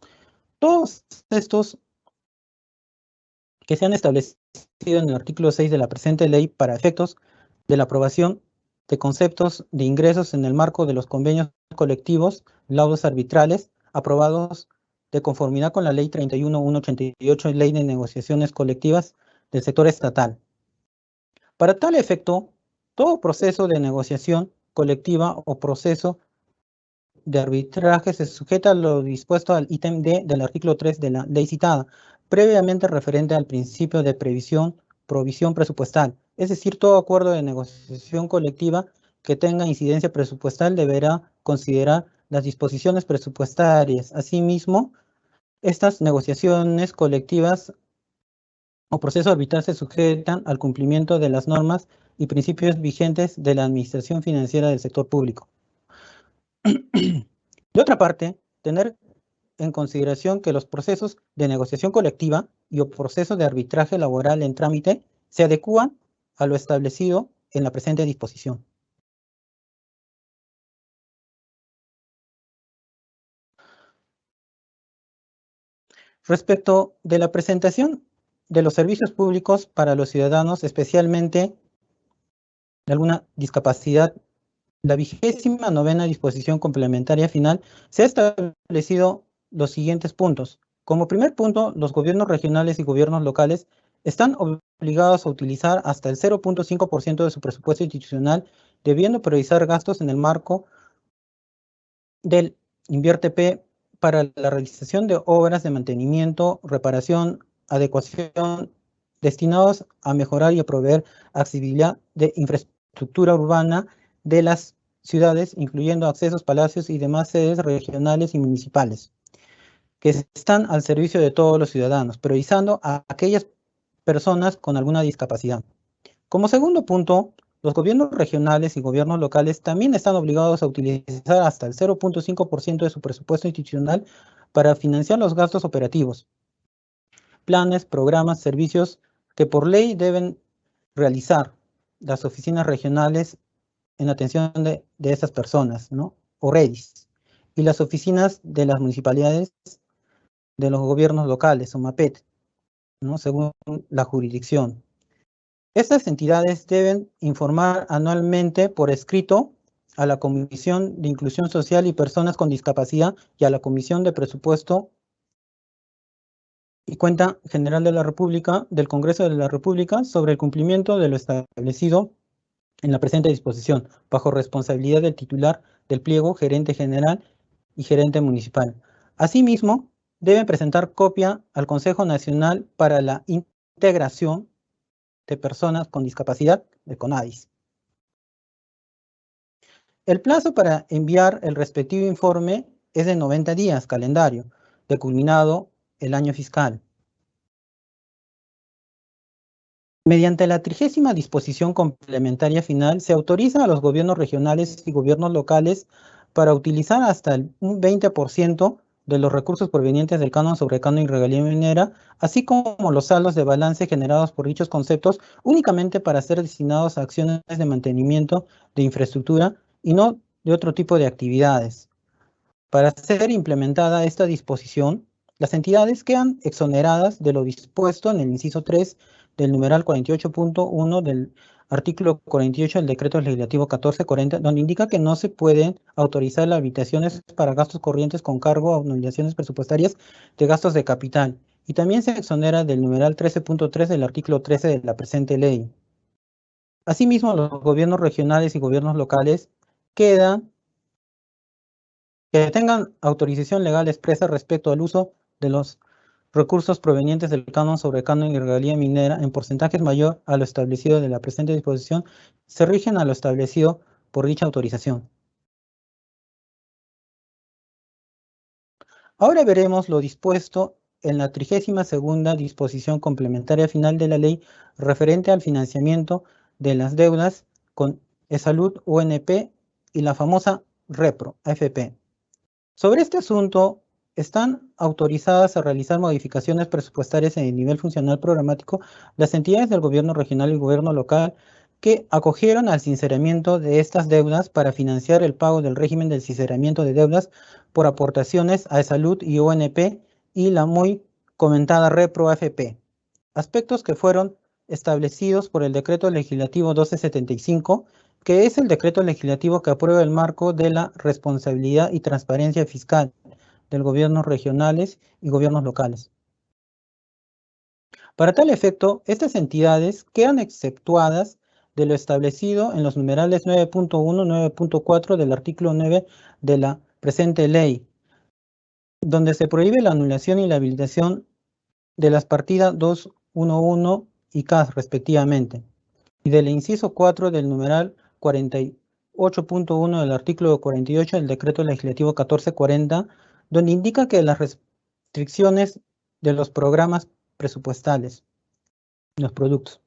Speaker 3: Todos estos que se han establecido en el artículo 6 de la presente ley para efectos de la aprobación de conceptos de ingresos en el marco de los convenios colectivos, laudos arbitrales, aprobados de conformidad con la Ley 31.188, Ley de Negociaciones Colectivas del Sector Estatal. Para tal efecto, todo proceso de negociación colectiva o proceso de arbitraje se sujeta a lo dispuesto al ítem D del artículo 3 de la ley citada, previamente referente al principio de provisión presupuestal. Es decir, todo acuerdo de negociación colectiva que tenga incidencia presupuestal deberá considerar las disposiciones presupuestarias. Asimismo, estas negociaciones colectivas o proceso arbitral se sujetan al cumplimiento de las normas y principios vigentes de la administración financiera del sector público. De otra parte, tener en consideración que los procesos de negociación colectiva y o procesos de arbitraje laboral en trámite se adecúan a lo establecido en la presente disposición. Respecto de la presentación de los servicios públicos para los ciudadanos, especialmente de alguna discapacidad, la 29ª disposición complementaria final se ha establecido los siguientes puntos. Como primer punto, los gobiernos regionales y gobiernos locales están obligados a utilizar hasta el 0.5% de su presupuesto institucional, debiendo priorizar gastos en el marco del INVIERTE-P para la realización de obras de mantenimiento, reparación, adecuación, destinados a mejorar y a proveer accesibilidad de infraestructura urbana de las ciudades, incluyendo accesos, palacios y demás sedes regionales y municipales, que están al servicio de todos los ciudadanos, priorizando a aquellas personas con alguna discapacidad. Como segundo punto, los gobiernos regionales y gobiernos locales también están obligados a utilizar hasta el 0.5% de su presupuesto institucional para financiar los gastos operativos, planes, programas, servicios que por ley deben realizar las oficinas regionales en atención de esas personas, ¿no? O REDIS, y las oficinas de las municipalidades de los gobiernos locales, o MAPET, ¿no? Según la jurisdicción. Estas entidades deben informar anualmente por escrito a la Comisión de Inclusión Social y Personas con Discapacidad y a la Comisión de Presupuesto y Cuenta General de la República, del Congreso de la República, sobre el cumplimiento de lo establecido en la presente disposición, bajo responsabilidad del titular del pliego, gerente general y gerente municipal. Asimismo, deben presentar copia al Consejo Nacional para la Integración de Personas con Discapacidad, de CONADIS. El plazo para enviar el respectivo informe es de 90 días calendario, de culminado el año fiscal. Mediante la 30ª disposición complementaria final, se autoriza a los gobiernos regionales y gobiernos locales para utilizar hasta un 20% de los recursos provenientes del canon sobre canon y regalía minera, así como los saldos de balance generados por dichos conceptos, únicamente para ser destinados a acciones de mantenimiento de infraestructura y no de otro tipo de actividades. Para ser implementada esta disposición, las entidades quedan exoneradas de lo dispuesto en el inciso 3 del numeral 48.1 del artículo 48 del decreto legislativo 1440, donde indica que no se pueden autorizar las habitaciones para gastos corrientes con cargo a obligaciones presupuestarias de gastos de capital. Y también se exonera del numeral 13.3 del artículo 13 de la presente ley. Asimismo, los gobiernos regionales y gobiernos locales que tengan autorización legal expresa respecto al uso de los recursos provenientes del canon sobre canon y regalía minera en porcentajes mayor a lo establecido de la presente disposición, se rigen a lo establecido por dicha autorización. Ahora veremos lo dispuesto en la 32ª disposición complementaria final de la ley referente al financiamiento de las deudas con eSalud UNP y la famosa REPRO, AFP. Sobre este asunto, están autorizadas a realizar modificaciones presupuestarias en el nivel funcional programático las entidades del gobierno regional y gobierno local que acogieron al sinceramiento de estas deudas para financiar el pago del régimen del sinceramiento de deudas por aportaciones a eSalud y UNP y la muy comentada Repro AFP, aspectos que fueron establecidos por el Decreto Legislativo 1275, que es el decreto legislativo que aprueba el marco de la responsabilidad y transparencia fiscal de los gobiernos regionales y gobiernos locales. Para tal efecto, estas entidades quedan exceptuadas de lo establecido en los numerales 9.1 y 9.4 del artículo 9 de la presente ley, donde se prohíbe la anulación y la habilitación de las partidas 211 y CAS respectivamente, y del inciso 4 del numeral 48.1 del artículo 48 del decreto legislativo 1440, donde indica que las restricciones de los programas presupuestales, los productos.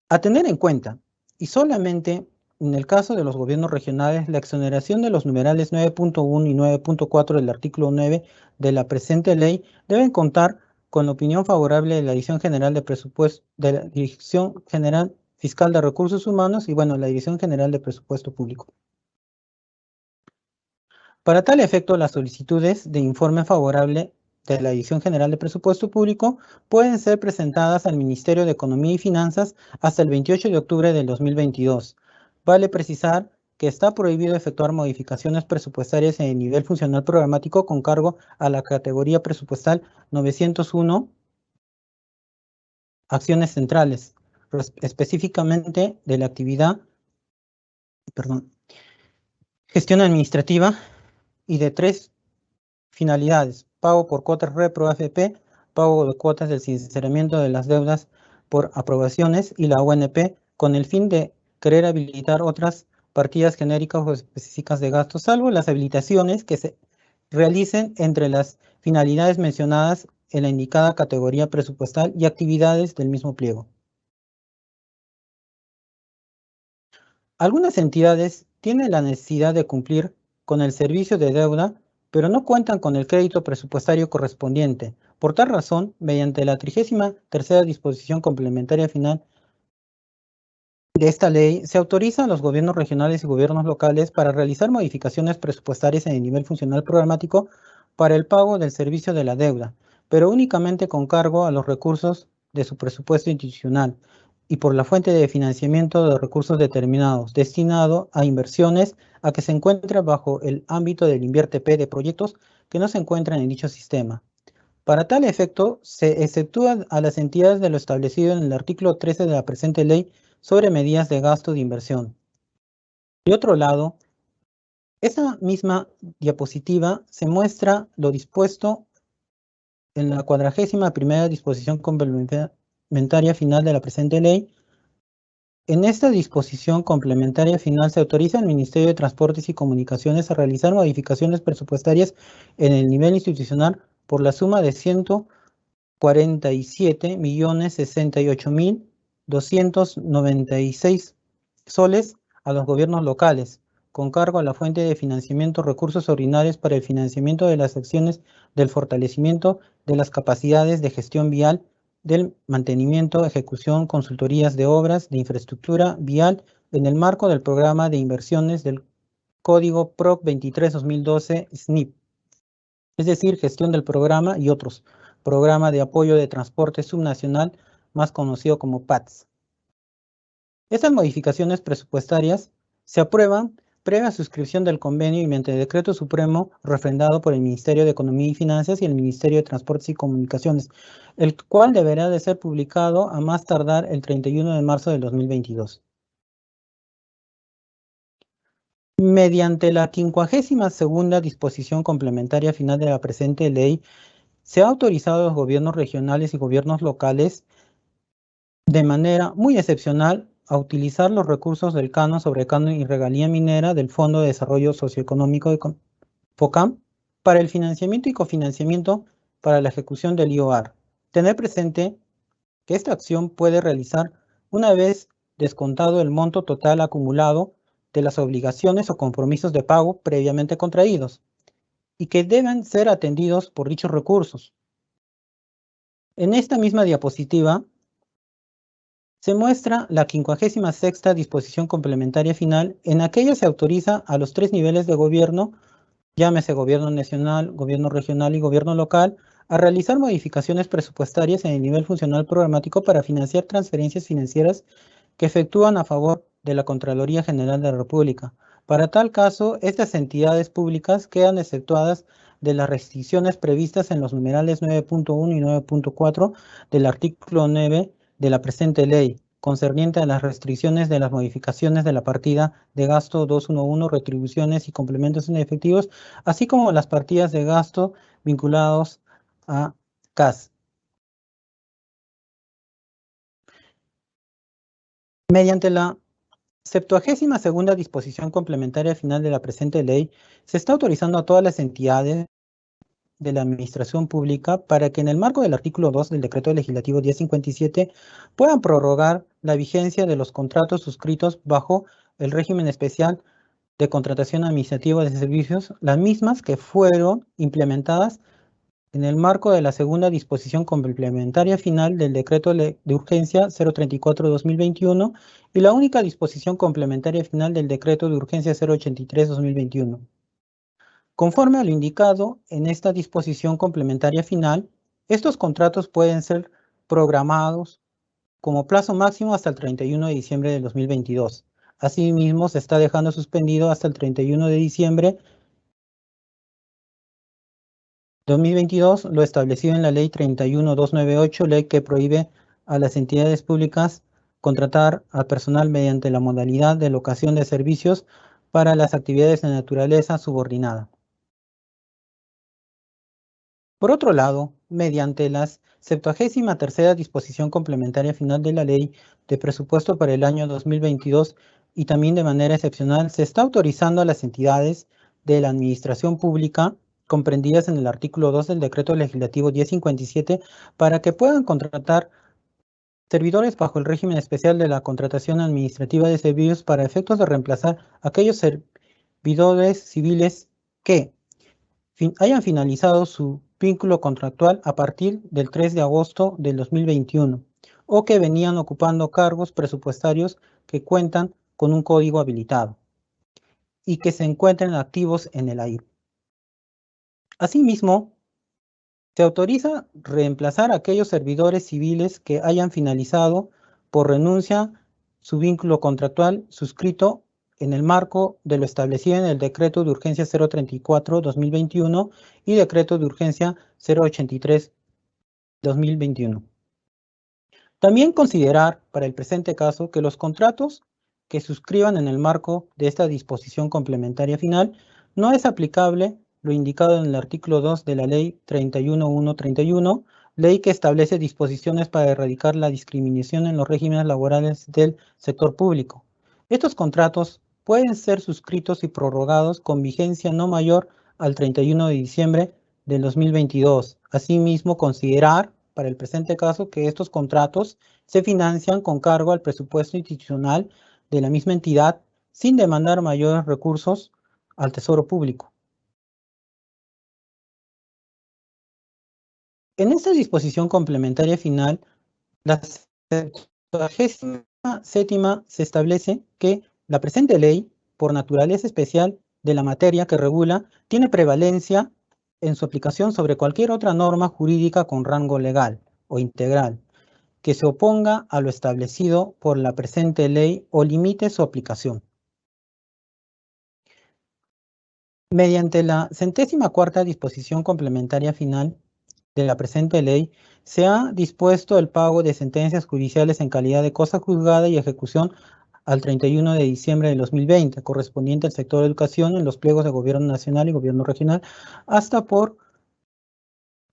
Speaker 3: A tener en cuenta, y solamente en el caso de los gobiernos regionales, la exoneración de los numerales 9.1 y 9.4 del artículo 9 de la presente ley deben contar con la opinión favorable de la Dirección General de Presupuesto, de la Dirección General Fiscal de Recursos Humanos y, bueno, la Dirección General de Presupuesto Público. Para tal efecto, las solicitudes de informe favorable de la Dirección General de Presupuesto Público pueden ser presentadas al Ministerio de Economía y Finanzas hasta el 28 de octubre del 2022. Vale precisar que está prohibido efectuar modificaciones presupuestarias en el nivel funcional programático con cargo a la categoría presupuestal 901, acciones centrales, específicamente de la actividad, gestión administrativa, y de 3 finalidades: pago por cuotas Repro AFP, pago de cuotas del sinceramiento de las deudas por aprobaciones y la ONP, con el fin de querer habilitar otras partidas genéricas o específicas de gastos, salvo las habilitaciones que se realicen entre las finalidades mencionadas en la indicada categoría presupuestal y actividades del mismo pliego. Algunas entidades tienen la necesidad de cumplir con el servicio de deuda, pero no cuentan con el crédito presupuestario correspondiente. Por tal razón, mediante la 33ª disposición complementaria final de esta ley, se autoriza a los gobiernos regionales y gobiernos locales para realizar modificaciones presupuestarias en el nivel funcional programático para el pago del servicio de la deuda, pero únicamente con cargo a los recursos de su presupuesto institucional y por la fuente de financiamiento de recursos determinados, destinado a inversiones a que se encuentre bajo el ámbito del INVIERTE-P de proyectos que no se encuentran en dicho sistema. Para tal efecto, se exceptúan a las entidades de lo establecido en el artículo 13 de la presente ley sobre medidas de gasto de inversión. De otro lado, esa misma diapositiva se muestra lo dispuesto en la 41ª disposición complementaria final de la presente ley. En esta disposición complementaria final se autoriza al Ministerio de Transportes y Comunicaciones a realizar modificaciones presupuestarias en el nivel institucional por la suma de 147.068.296 soles a los gobiernos locales, con cargo a la fuente de financiamiento recursos ordinarios para el financiamiento de las acciones del fortalecimiento de las capacidades de gestión vial, del mantenimiento, ejecución, consultorías de obras de infraestructura vial en el marco del programa de inversiones del Código PROC 23-2012 SNIP, es decir, gestión del programa y otros, programa de apoyo de transporte subnacional, más conocido como PATS. Estas modificaciones presupuestarias se aprueban previa suscripción del convenio y mediante decreto supremo refrendado por el Ministerio de Economía y Finanzas y el Ministerio de Transportes y Comunicaciones, el cual deberá de ser publicado a más tardar el 31 de marzo del 2022. Mediante la 52ª disposición complementaria final de la presente ley, se ha autorizado a los gobiernos regionales y gobiernos locales de manera muy excepcional a utilizar los recursos del canon sobre canon y regalía minera del Fondo de Desarrollo Socioeconómico de FOCAM para el financiamiento y cofinanciamiento para la ejecución del IOR. Tener presente que esta acción puede realizar una vez descontado el monto total acumulado de las obligaciones o compromisos de pago previamente contraídos y que deben ser atendidos por dichos recursos. En esta misma diapositiva se muestra la 56ª disposición complementaria final. En aquella se autoriza a los 3 niveles de gobierno llámese gobierno nacional, gobierno regional y gobierno local, a realizar modificaciones presupuestarias en el nivel funcional programático para financiar transferencias financieras que efectúan a favor de la Contraloría General de la República. Para tal caso, estas entidades públicas quedan exceptuadas de las restricciones previstas en los numerales 9.1 y 9.4 del artículo 9 de la presente ley, concerniente a las restricciones de las modificaciones de la partida de gasto 211, retribuciones y complementos en efectivos, así como las partidas de gasto vinculados a CAS. Mediante la 72ª disposición complementaria final de la presente ley, se está autorizando a todas las entidades de la administración pública para que en el marco del artículo 2 del Decreto Legislativo 1057 puedan prorrogar la vigencia de los contratos suscritos bajo el régimen especial de contratación administrativa de servicios, las mismas que fueron implementadas en el marco de la segunda disposición complementaria final del Decreto de Urgencia 034-2021 y la única disposición complementaria final del Decreto de Urgencia 083-2021. Conforme a lo indicado en esta disposición complementaria final, estos contratos pueden ser programados como plazo máximo hasta el 31 de diciembre de 2022. Asimismo, se está dejando suspendido hasta el 31 de diciembre 2022 lo establecido en la Ley 31298, ley que prohíbe a las entidades públicas contratar a personal mediante la modalidad de locación de servicios para las actividades de naturaleza subordinada. Por otro lado, mediante la 73ª disposición complementaria final de la Ley de Presupuesto para el año 2022 y también de manera excepcional, se está autorizando a las entidades de la administración pública comprendidas en el artículo 2 del Decreto Legislativo 1057 para que puedan contratar servidores bajo el régimen especial de la contratación administrativa de servicios para efectos de reemplazar aquellos servidores civiles que hayan finalizado su vínculo contractual a partir del 3 de agosto del 2021 o que venían ocupando cargos presupuestarios que cuentan con un código habilitado y que se encuentren activos en el AIR. Asimismo, se autoriza reemplazar a aquellos servidores civiles que hayan finalizado por renuncia su vínculo contractual suscrito en el marco de lo establecido en el Decreto de Urgencia 034-2021 y Decreto de Urgencia 083-2021. También considerar, para el presente caso, que los contratos que suscriban en el marco de esta disposición complementaria final no es aplicable lo indicado en el artículo 2 de la Ley 31131, ley que establece disposiciones para erradicar la discriminación en los regímenes laborales del sector público. Estos contratos pueden ser suscritos y prorrogados con vigencia no mayor al 31 de diciembre del 2022. Asimismo, considerar, para el presente caso, que estos contratos se financian con cargo al presupuesto institucional de la misma entidad sin demandar mayores recursos al Tesoro Público. En esta disposición complementaria final, la 77ª se establece que la presente ley, por naturaleza especial de la materia que regula, tiene prevalencia en su aplicación sobre cualquier otra norma jurídica con rango legal o integral que se oponga a lo establecido por la presente ley o limite su aplicación. Mediante la 104ª disposición complementaria final de la presente ley, se ha dispuesto el pago de sentencias judiciales en calidad de cosa juzgada y ejecución al 31 de diciembre de 2020, correspondiente al sector de educación en los pliegos de gobierno nacional y gobierno regional, hasta por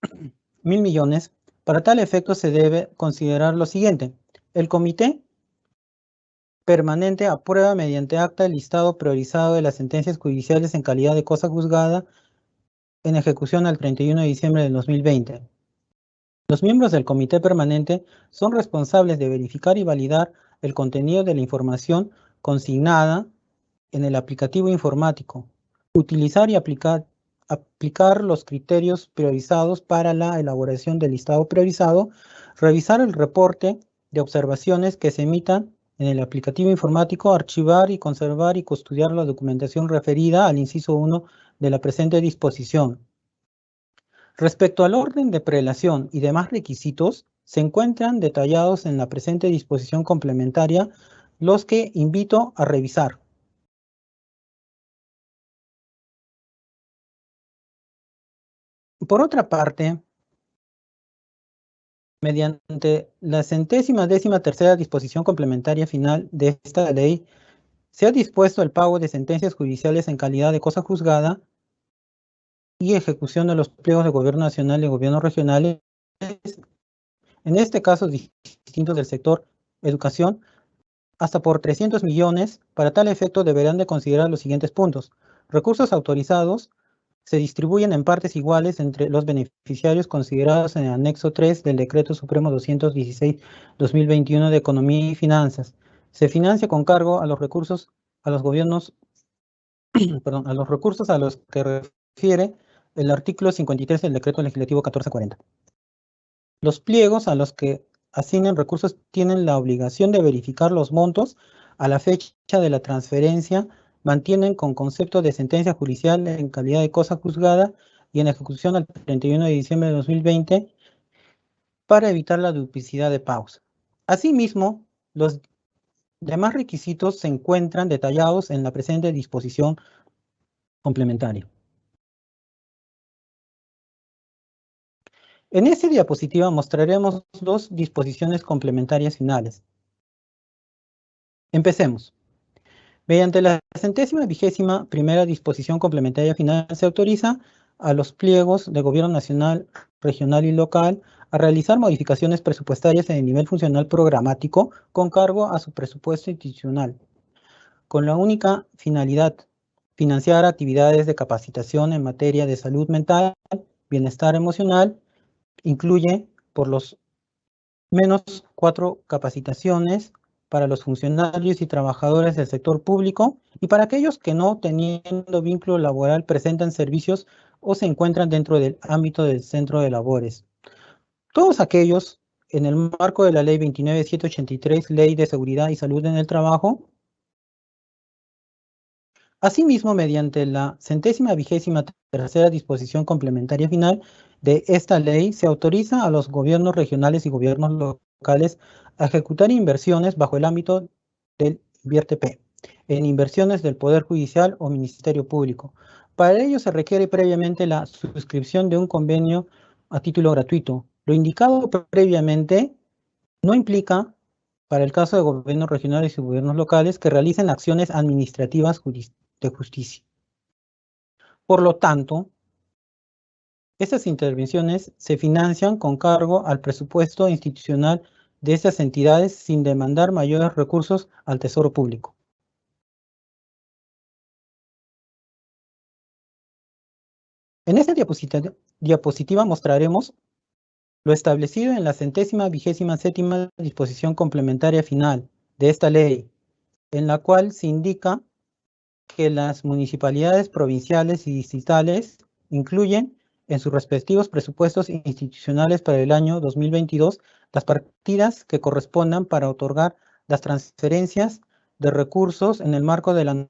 Speaker 3: 1.000 millones. Para tal efecto se debe considerar lo siguiente. El comité permanente aprueba mediante acta el listado priorizado de las sentencias judiciales en calidad de cosa juzgada en ejecución al 31 de diciembre del 2020. Los miembros del comité permanente son responsables de verificar y validar el contenido de la información consignada en el aplicativo informático, utilizar y aplicar los criterios priorizados para la elaboración del listado priorizado, revisar el reporte de observaciones que se emitan en el aplicativo informático, archivar y conservar y custodiar la documentación referida al inciso 1 de la presente disposición. Respecto al orden de prelación y demás requisitos, se encuentran detallados en la presente disposición complementaria, los que invito a revisar. Por otra parte, mediante la 113ª disposición complementaria final de esta ley, se ha dispuesto el pago de sentencias judiciales en calidad de cosa juzgada y ejecución de los pliegos de gobierno nacional y gobiernos regionales, en este caso distintos del sector educación, hasta por 300 millones. Para tal efecto deberán de considerar los siguientes puntos. Recursos autorizados se distribuyen en partes iguales entre los beneficiarios considerados en el anexo 3 del Decreto Supremo 216/2021 de Economía y Finanzas. Se financia con cargo a los recursos a los gobiernos, a los recursos a los que refiere el artículo 53 del Decreto Legislativo 1440. Los pliegos a los que asignen recursos tienen la obligación de verificar los montos a la fecha de la transferencia, mantienen con concepto de sentencia judicial en calidad de cosa juzgada y en ejecución al 31 de diciembre de 2020 para evitar la duplicidad de pagos. Asimismo, los demás requisitos se encuentran detallados en la presente disposición complementaria. En esta diapositiva mostraremos dos disposiciones complementarias finales. Empecemos. Mediante la 121ª disposición complementaria final se autoriza a los pliegos de gobierno nacional, regional y local a realizar modificaciones presupuestarias en el nivel funcional programático con cargo a su presupuesto institucional, con la única finalidad financiar actividades de capacitación en materia de salud mental, bienestar emocional. Incluye por los menos 4 capacitaciones para los funcionarios y trabajadores del sector público y para aquellos que no teniendo vínculo laboral presentan servicios o se encuentran dentro del ámbito del centro de labores. Todos aquellos en el marco de la Ley 29.783, Ley de Seguridad y Salud en el Trabajo. Asimismo, mediante la 123ª disposición complementaria final de esta ley, se autoriza a los gobiernos regionales y gobiernos locales a ejecutar inversiones bajo el ámbito del INVIERTE-P, en inversiones del Poder Judicial o Ministerio Público. Para ello se requiere previamente la suscripción de un convenio a título gratuito. Lo indicado previamente no implica, para el caso de gobiernos regionales y gobiernos locales, que realicen acciones administrativas de justicia. Por lo tanto, estas intervenciones se financian con cargo al presupuesto institucional de estas entidades sin demandar mayores recursos al Tesoro Público. En esta diapositiva mostraremos lo establecido en la 127ª disposición complementaria final de esta ley, en la cual se indica que las municipalidades provinciales y distritales incluyen en sus respectivos presupuestos institucionales para el año 2022 las partidas que correspondan para otorgar las transferencias de recursos en el marco de la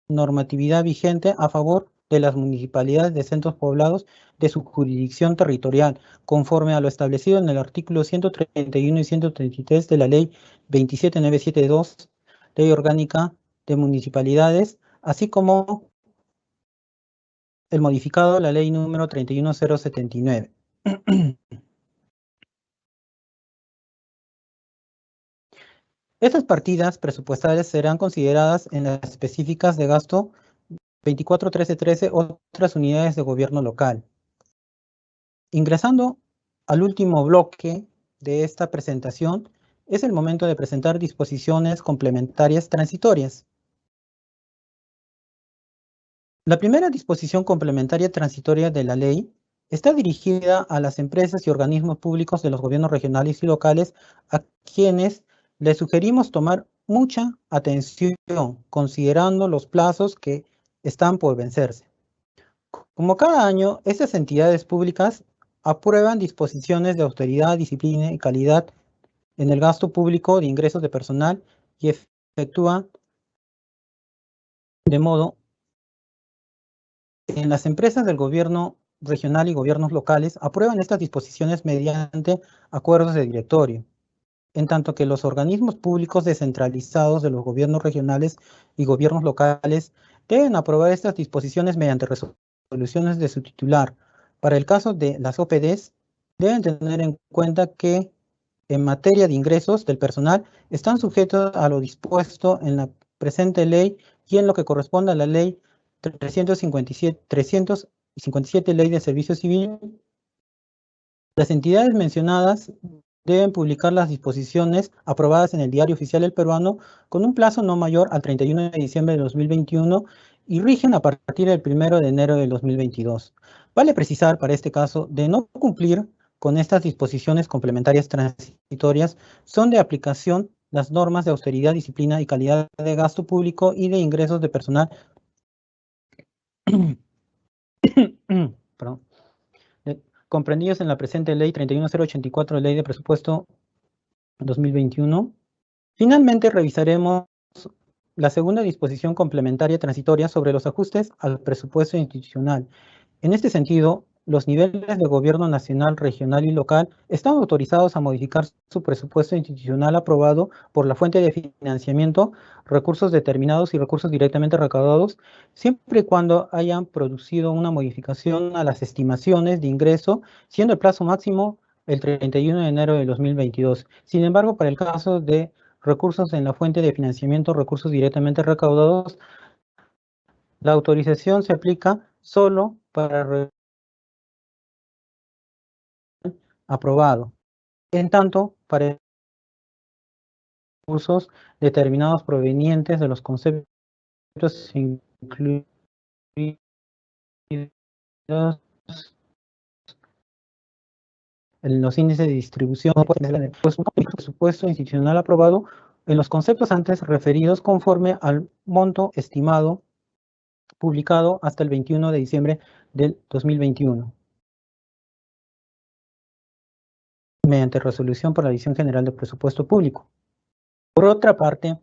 Speaker 3: normatividad vigente a favor de las municipalidades de centros poblados de su jurisdicción territorial, conforme a lo establecido en el artículo 131 y 133 de la Ley 27972, Ley Orgánica de Municipalidades, así como el modificado de la Ley número 31079. Estas partidas presupuestarias serán consideradas en las específicas de gasto 24.13.13 otras unidades de gobierno local. Ingresando al último bloque de esta presentación, es el momento de presentar disposiciones complementarias transitorias. La primera disposición complementaria transitoria de la ley está dirigida a las empresas y organismos públicos de los gobiernos regionales y locales, a quienes les sugerimos tomar mucha atención, considerando los plazos que están por vencerse. Como cada año, estas entidades públicas aprueban disposiciones de austeridad, disciplina y calidad en el gasto público de ingresos de personal y efectúa de modo en las empresas del gobierno regional y gobiernos locales aprueban estas disposiciones mediante acuerdos de directorio, en tanto que los organismos públicos descentralizados de los gobiernos regionales y gobiernos locales deben aprobar estas disposiciones mediante resoluciones de su titular. Para el caso de las OPDs, deben tener en cuenta que en materia de ingresos del personal están sujetos a lo dispuesto en la presente ley y en lo que corresponde a la ley 357 Ley de Servicio Civil. Las entidades mencionadas deben publicar las disposiciones aprobadas en el Diario Oficial del Peruano con un plazo no mayor al 31 de diciembre de 2021 y rigen a partir del 1 de enero de 2022. Vale precisar para este caso, de no cumplir con estas disposiciones complementarias transitorias, son de aplicación las normas de austeridad, disciplina y calidad de gasto público y de ingresos de personal perdón, comprendidos en la presente ley 31084, Ley de Presupuesto 2021. Finalmente, revisaremos la segunda disposición complementaria transitoria sobre los ajustes al presupuesto institucional. En este sentido, los niveles de gobierno nacional, regional y local están autorizados a modificar su presupuesto institucional aprobado por la fuente de financiamiento, recursos determinados y recursos directamente recaudados, siempre y cuando hayan producido una modificación a las estimaciones de ingreso, siendo el plazo máximo el 31 de enero de 2022. Sin embargo, para el caso de recursos en la fuente de financiamiento, recursos directamente recaudados, la autorización se aplica solo para aprobado. En tanto, para recursos determinados provenientes de los conceptos incluidos en los índices de distribución del presupuesto institucional aprobado en los conceptos antes referidos conforme al monto estimado publicado hasta el 21 de diciembre del 2021. Mediante resolución por la Dirección General de Presupuesto Público. Por otra parte,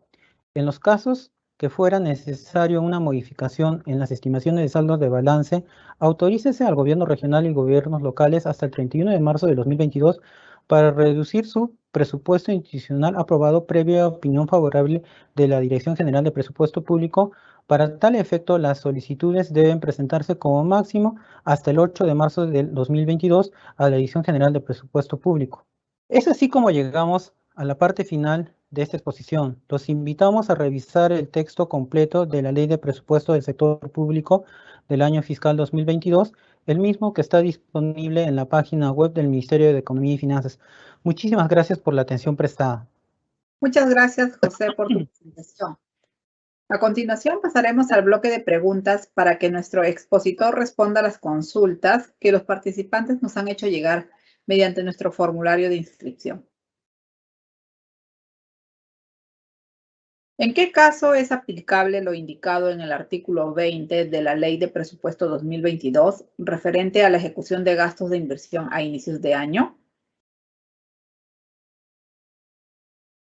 Speaker 3: en los casos que fuera necesario una modificación en las estimaciones de saldos de balance, autorícese al gobierno regional y gobiernos locales hasta el 31 de marzo de 2022 para reducir su presupuesto institucional aprobado previa opinión favorable de la Dirección General de Presupuesto Público. Para tal efecto, las solicitudes deben presentarse como máximo hasta el 8 de marzo del 2022 a la Dirección General de Presupuesto Público. Es así como llegamos a la parte final de esta exposición. Los invitamos a revisar el texto completo de la Ley de Presupuesto del Sector Público del año fiscal 2022, el mismo que está disponible en la página web del Ministerio de Economía y Finanzas. Muchísimas gracias por la atención prestada.
Speaker 1: Muchas gracias, José, por tu presentación. A continuación pasaremos al bloque de preguntas para que nuestro expositor responda a las consultas que los participantes nos han hecho llegar mediante nuestro formulario de inscripción. ¿En qué caso es aplicable lo indicado en el artículo 20 de la Ley de Presupuesto 2022 referente a la ejecución de gastos de inversión a inicios de año?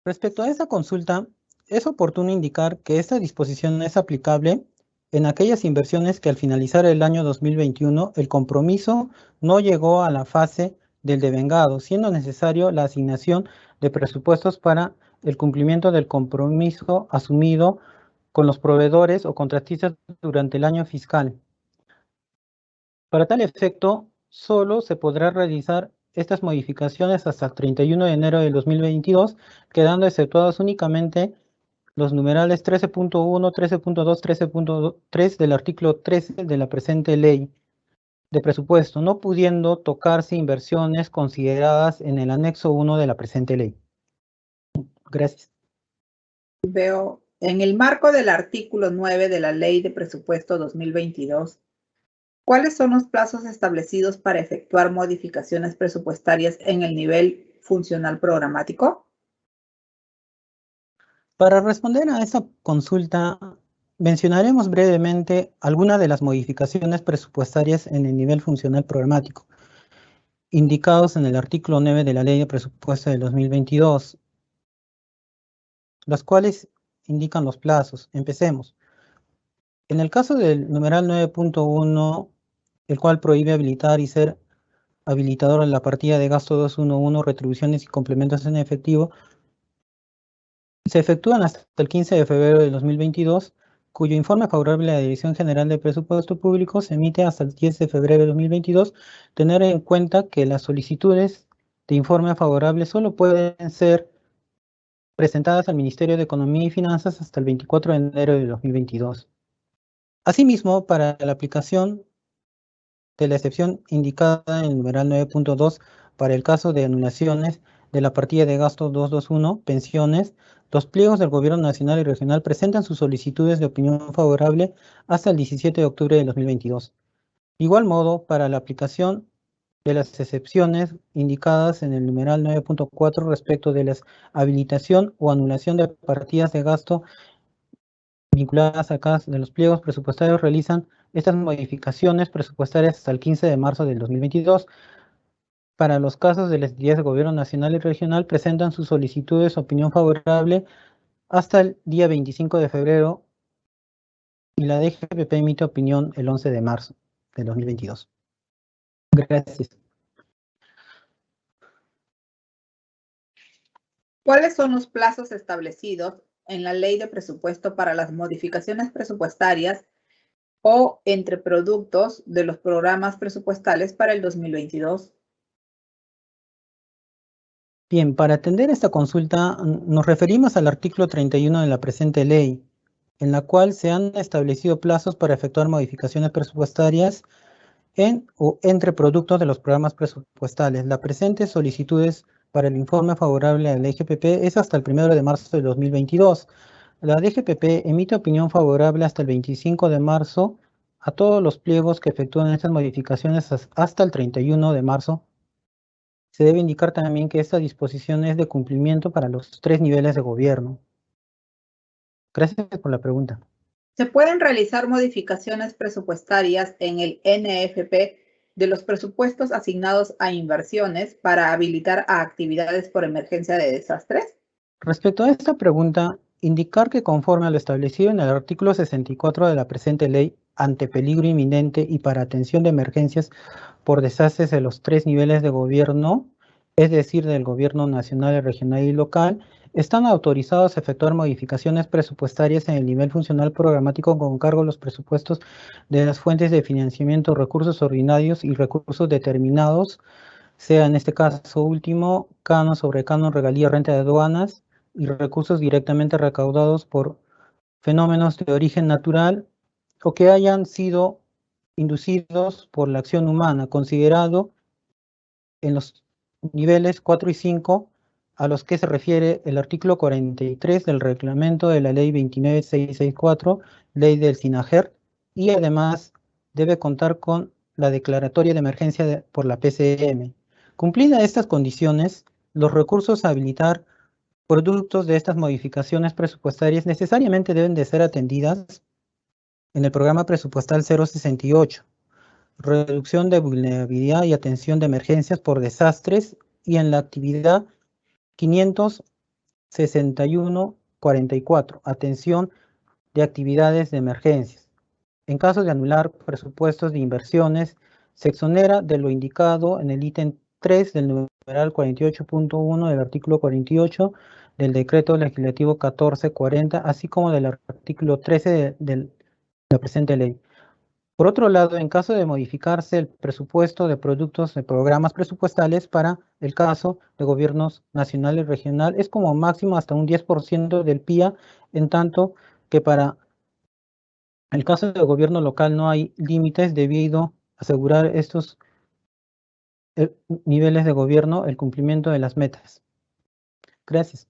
Speaker 3: Respecto a esa consulta, es oportuno indicar que esta disposición es aplicable en aquellas inversiones que al finalizar el año 2021 el compromiso no llegó a la fase del devengado, siendo necesario la asignación de presupuestos para el cumplimiento del compromiso asumido con los proveedores o contratistas durante el año fiscal. Para tal efecto, solo se podrá realizar estas modificaciones hasta el 31 de enero de 2022, quedando exceptuados únicamente los numerales 13.1, 13.2, 13.3 del artículo 13 de la presente ley de presupuesto, no pudiendo tocarse inversiones consideradas en el anexo 1 de la presente ley. Gracias.
Speaker 1: Veo, en el marco del artículo 9 de la Ley de Presupuesto 2022, ¿cuáles son los plazos establecidos para efectuar modificaciones presupuestarias en el nivel funcional programático?
Speaker 3: Para responder a esta consulta, mencionaremos brevemente algunas de las modificaciones presupuestarias en el nivel funcional programático. indicados en el artículo 9 de la Ley de Presupuesto del 2022, las cuales indican los plazos. Empecemos. En el caso del numeral 9.1, el cual prohíbe habilitar y ser habilitador en la partida de gasto 211, retribuciones y complementos en efectivo, se efectúan hasta el 15 de febrero de 2022, cuyo informe favorable a la Dirección General de Presupuesto Público se emite hasta el 10 de febrero de 2022. Tener en cuenta que las solicitudes de informe favorable solo pueden ser presentadas al Ministerio de Economía y Finanzas hasta el 24 de enero de 2022. Asimismo, para la aplicación de la excepción indicada en el numeral 9.2 para el caso de anulaciones de la partida de gasto 221, pensiones, los pliegos del Gobierno Nacional y Regional presentan sus solicitudes de opinión favorable hasta el 17 de octubre de 2022. De igual modo, para la aplicación de las excepciones indicadas en el numeral 9.4 respecto de la habilitación o anulación de partidas de gasto vinculadas a cada de los pliegos presupuestarios, realizan estas modificaciones presupuestarias hasta el 15 de marzo del 2022. Para los casos de las entidades de gobierno nacional y regional, presentan sus solicitudes de opinión favorable hasta el día 25 de febrero y la DGPP emite opinión el 11 de marzo del 2022. Gracias.
Speaker 1: ¿Cuáles son los plazos establecidos en la Ley de Presupuesto para las modificaciones presupuestarias o entre productos de los programas presupuestales para el 2022?
Speaker 3: Bien, para atender esta consulta nos referimos al artículo 31 de la presente ley, en la cual se han establecido plazos para efectuar modificaciones presupuestarias en o entre productos de los programas presupuestales. La presente solicitudes para el informe favorable a la DGPP es hasta el 1 de marzo de 2022. La DGPP emite opinión favorable hasta el 25 de marzo a todos los pliegos que efectúan estas modificaciones hasta el 31 de marzo. Se debe indicar también que esta disposición es de cumplimiento para los 3 niveles de gobierno. Gracias por la pregunta.
Speaker 1: ¿Se pueden realizar modificaciones presupuestarias en el NFP de los presupuestos asignados a inversiones para habilitar a actividades por emergencia de desastres?
Speaker 3: Respecto a esta pregunta, indicar que conforme a lo establecido en el artículo 64 de la presente ley, ante peligro inminente y para atención de emergencias por desastres de los 3 niveles de gobierno, es decir, del gobierno nacional, regional y local, están autorizados a efectuar modificaciones presupuestarias en el nivel funcional programático con cargo a los presupuestos de las fuentes de financiamiento, recursos ordinarios y recursos determinados, sea en este caso último, canon sobre canon, regalía, renta de aduanas y recursos directamente recaudados por fenómenos de origen natural o que hayan sido inducidos por la acción humana, considerado en los niveles 4 y 5 a los que se refiere el artículo 43 del reglamento de la ley 29664, ley del SINAGER, y además debe contar con la declaratoria de emergencia por la PCM. Cumplidas estas condiciones, los recursos a habilitar productos de estas modificaciones presupuestarias necesariamente deben de ser atendidas en el programa presupuestal 068, reducción de vulnerabilidad y atención de emergencias por desastres, y en la actividad 561.44, atención de actividades de emergencias. En caso de anular presupuestos de inversiones, se exonera de lo indicado en el ítem 3 del numeral 48.1 del artículo 48 del decreto legislativo 1440, así como del artículo 13 de la presente ley. Por otro lado, en caso de modificarse el presupuesto de productos de programas presupuestales para el caso de gobiernos nacional y regional, es como máximo hasta un 10% del PIA, en tanto que para el caso de gobierno local no hay límites debido a asegurar estos niveles de gobierno el cumplimiento de las metas. Gracias.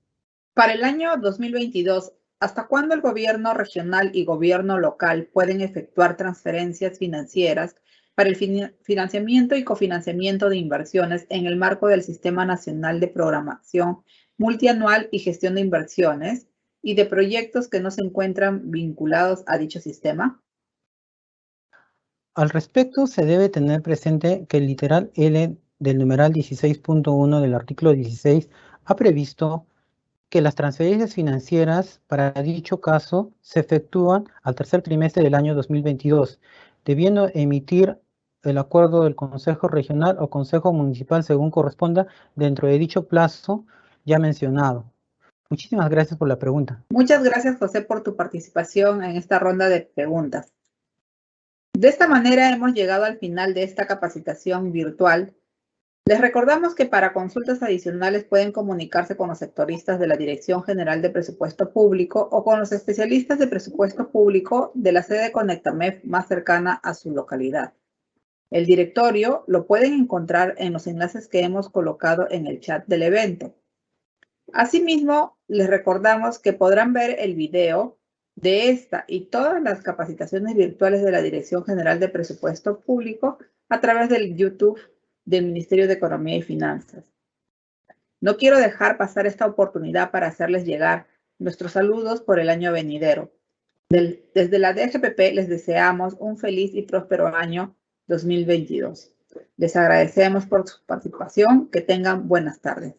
Speaker 1: Para el año 2022, ¿hasta cuándo el gobierno regional y gobierno local pueden efectuar transferencias financieras para el financiamiento y cofinanciamiento de inversiones en el marco del Sistema Nacional de Programación Multianual y Gestión de Inversiones y de proyectos que no se encuentran vinculados a dicho sistema?
Speaker 3: Al respecto, se debe tener presente que el literal L del numeral 16.1 del artículo 16 ha previsto que las transferencias financieras para dicho caso se efectúan al tercer trimestre del año 2022, debiendo emitir el acuerdo del Consejo Regional o Consejo Municipal según corresponda dentro de dicho plazo ya mencionado. Muchísimas gracias por la pregunta.
Speaker 1: Muchas gracias, José, por tu participación en esta ronda de preguntas. De esta manera hemos llegado al final de esta capacitación virtual. Les recordamos que para consultas adicionales pueden comunicarse con los sectoristas de la Dirección General de Presupuesto Público o con los especialistas de presupuesto público de la sede Conectamef más cercana a su localidad. El directorio lo pueden encontrar en los enlaces que hemos colocado en el chat del evento. Asimismo, les recordamos que podrán ver el video de esta y todas las capacitaciones virtuales de la Dirección General de Presupuesto Público a través del YouTube del Ministerio de Economía y Finanzas. No quiero dejar pasar esta oportunidad para hacerles llegar nuestros saludos por el año venidero. Desde la DGPP les deseamos un feliz y próspero año 2022. Les agradecemos por su participación. Que tengan buenas tardes.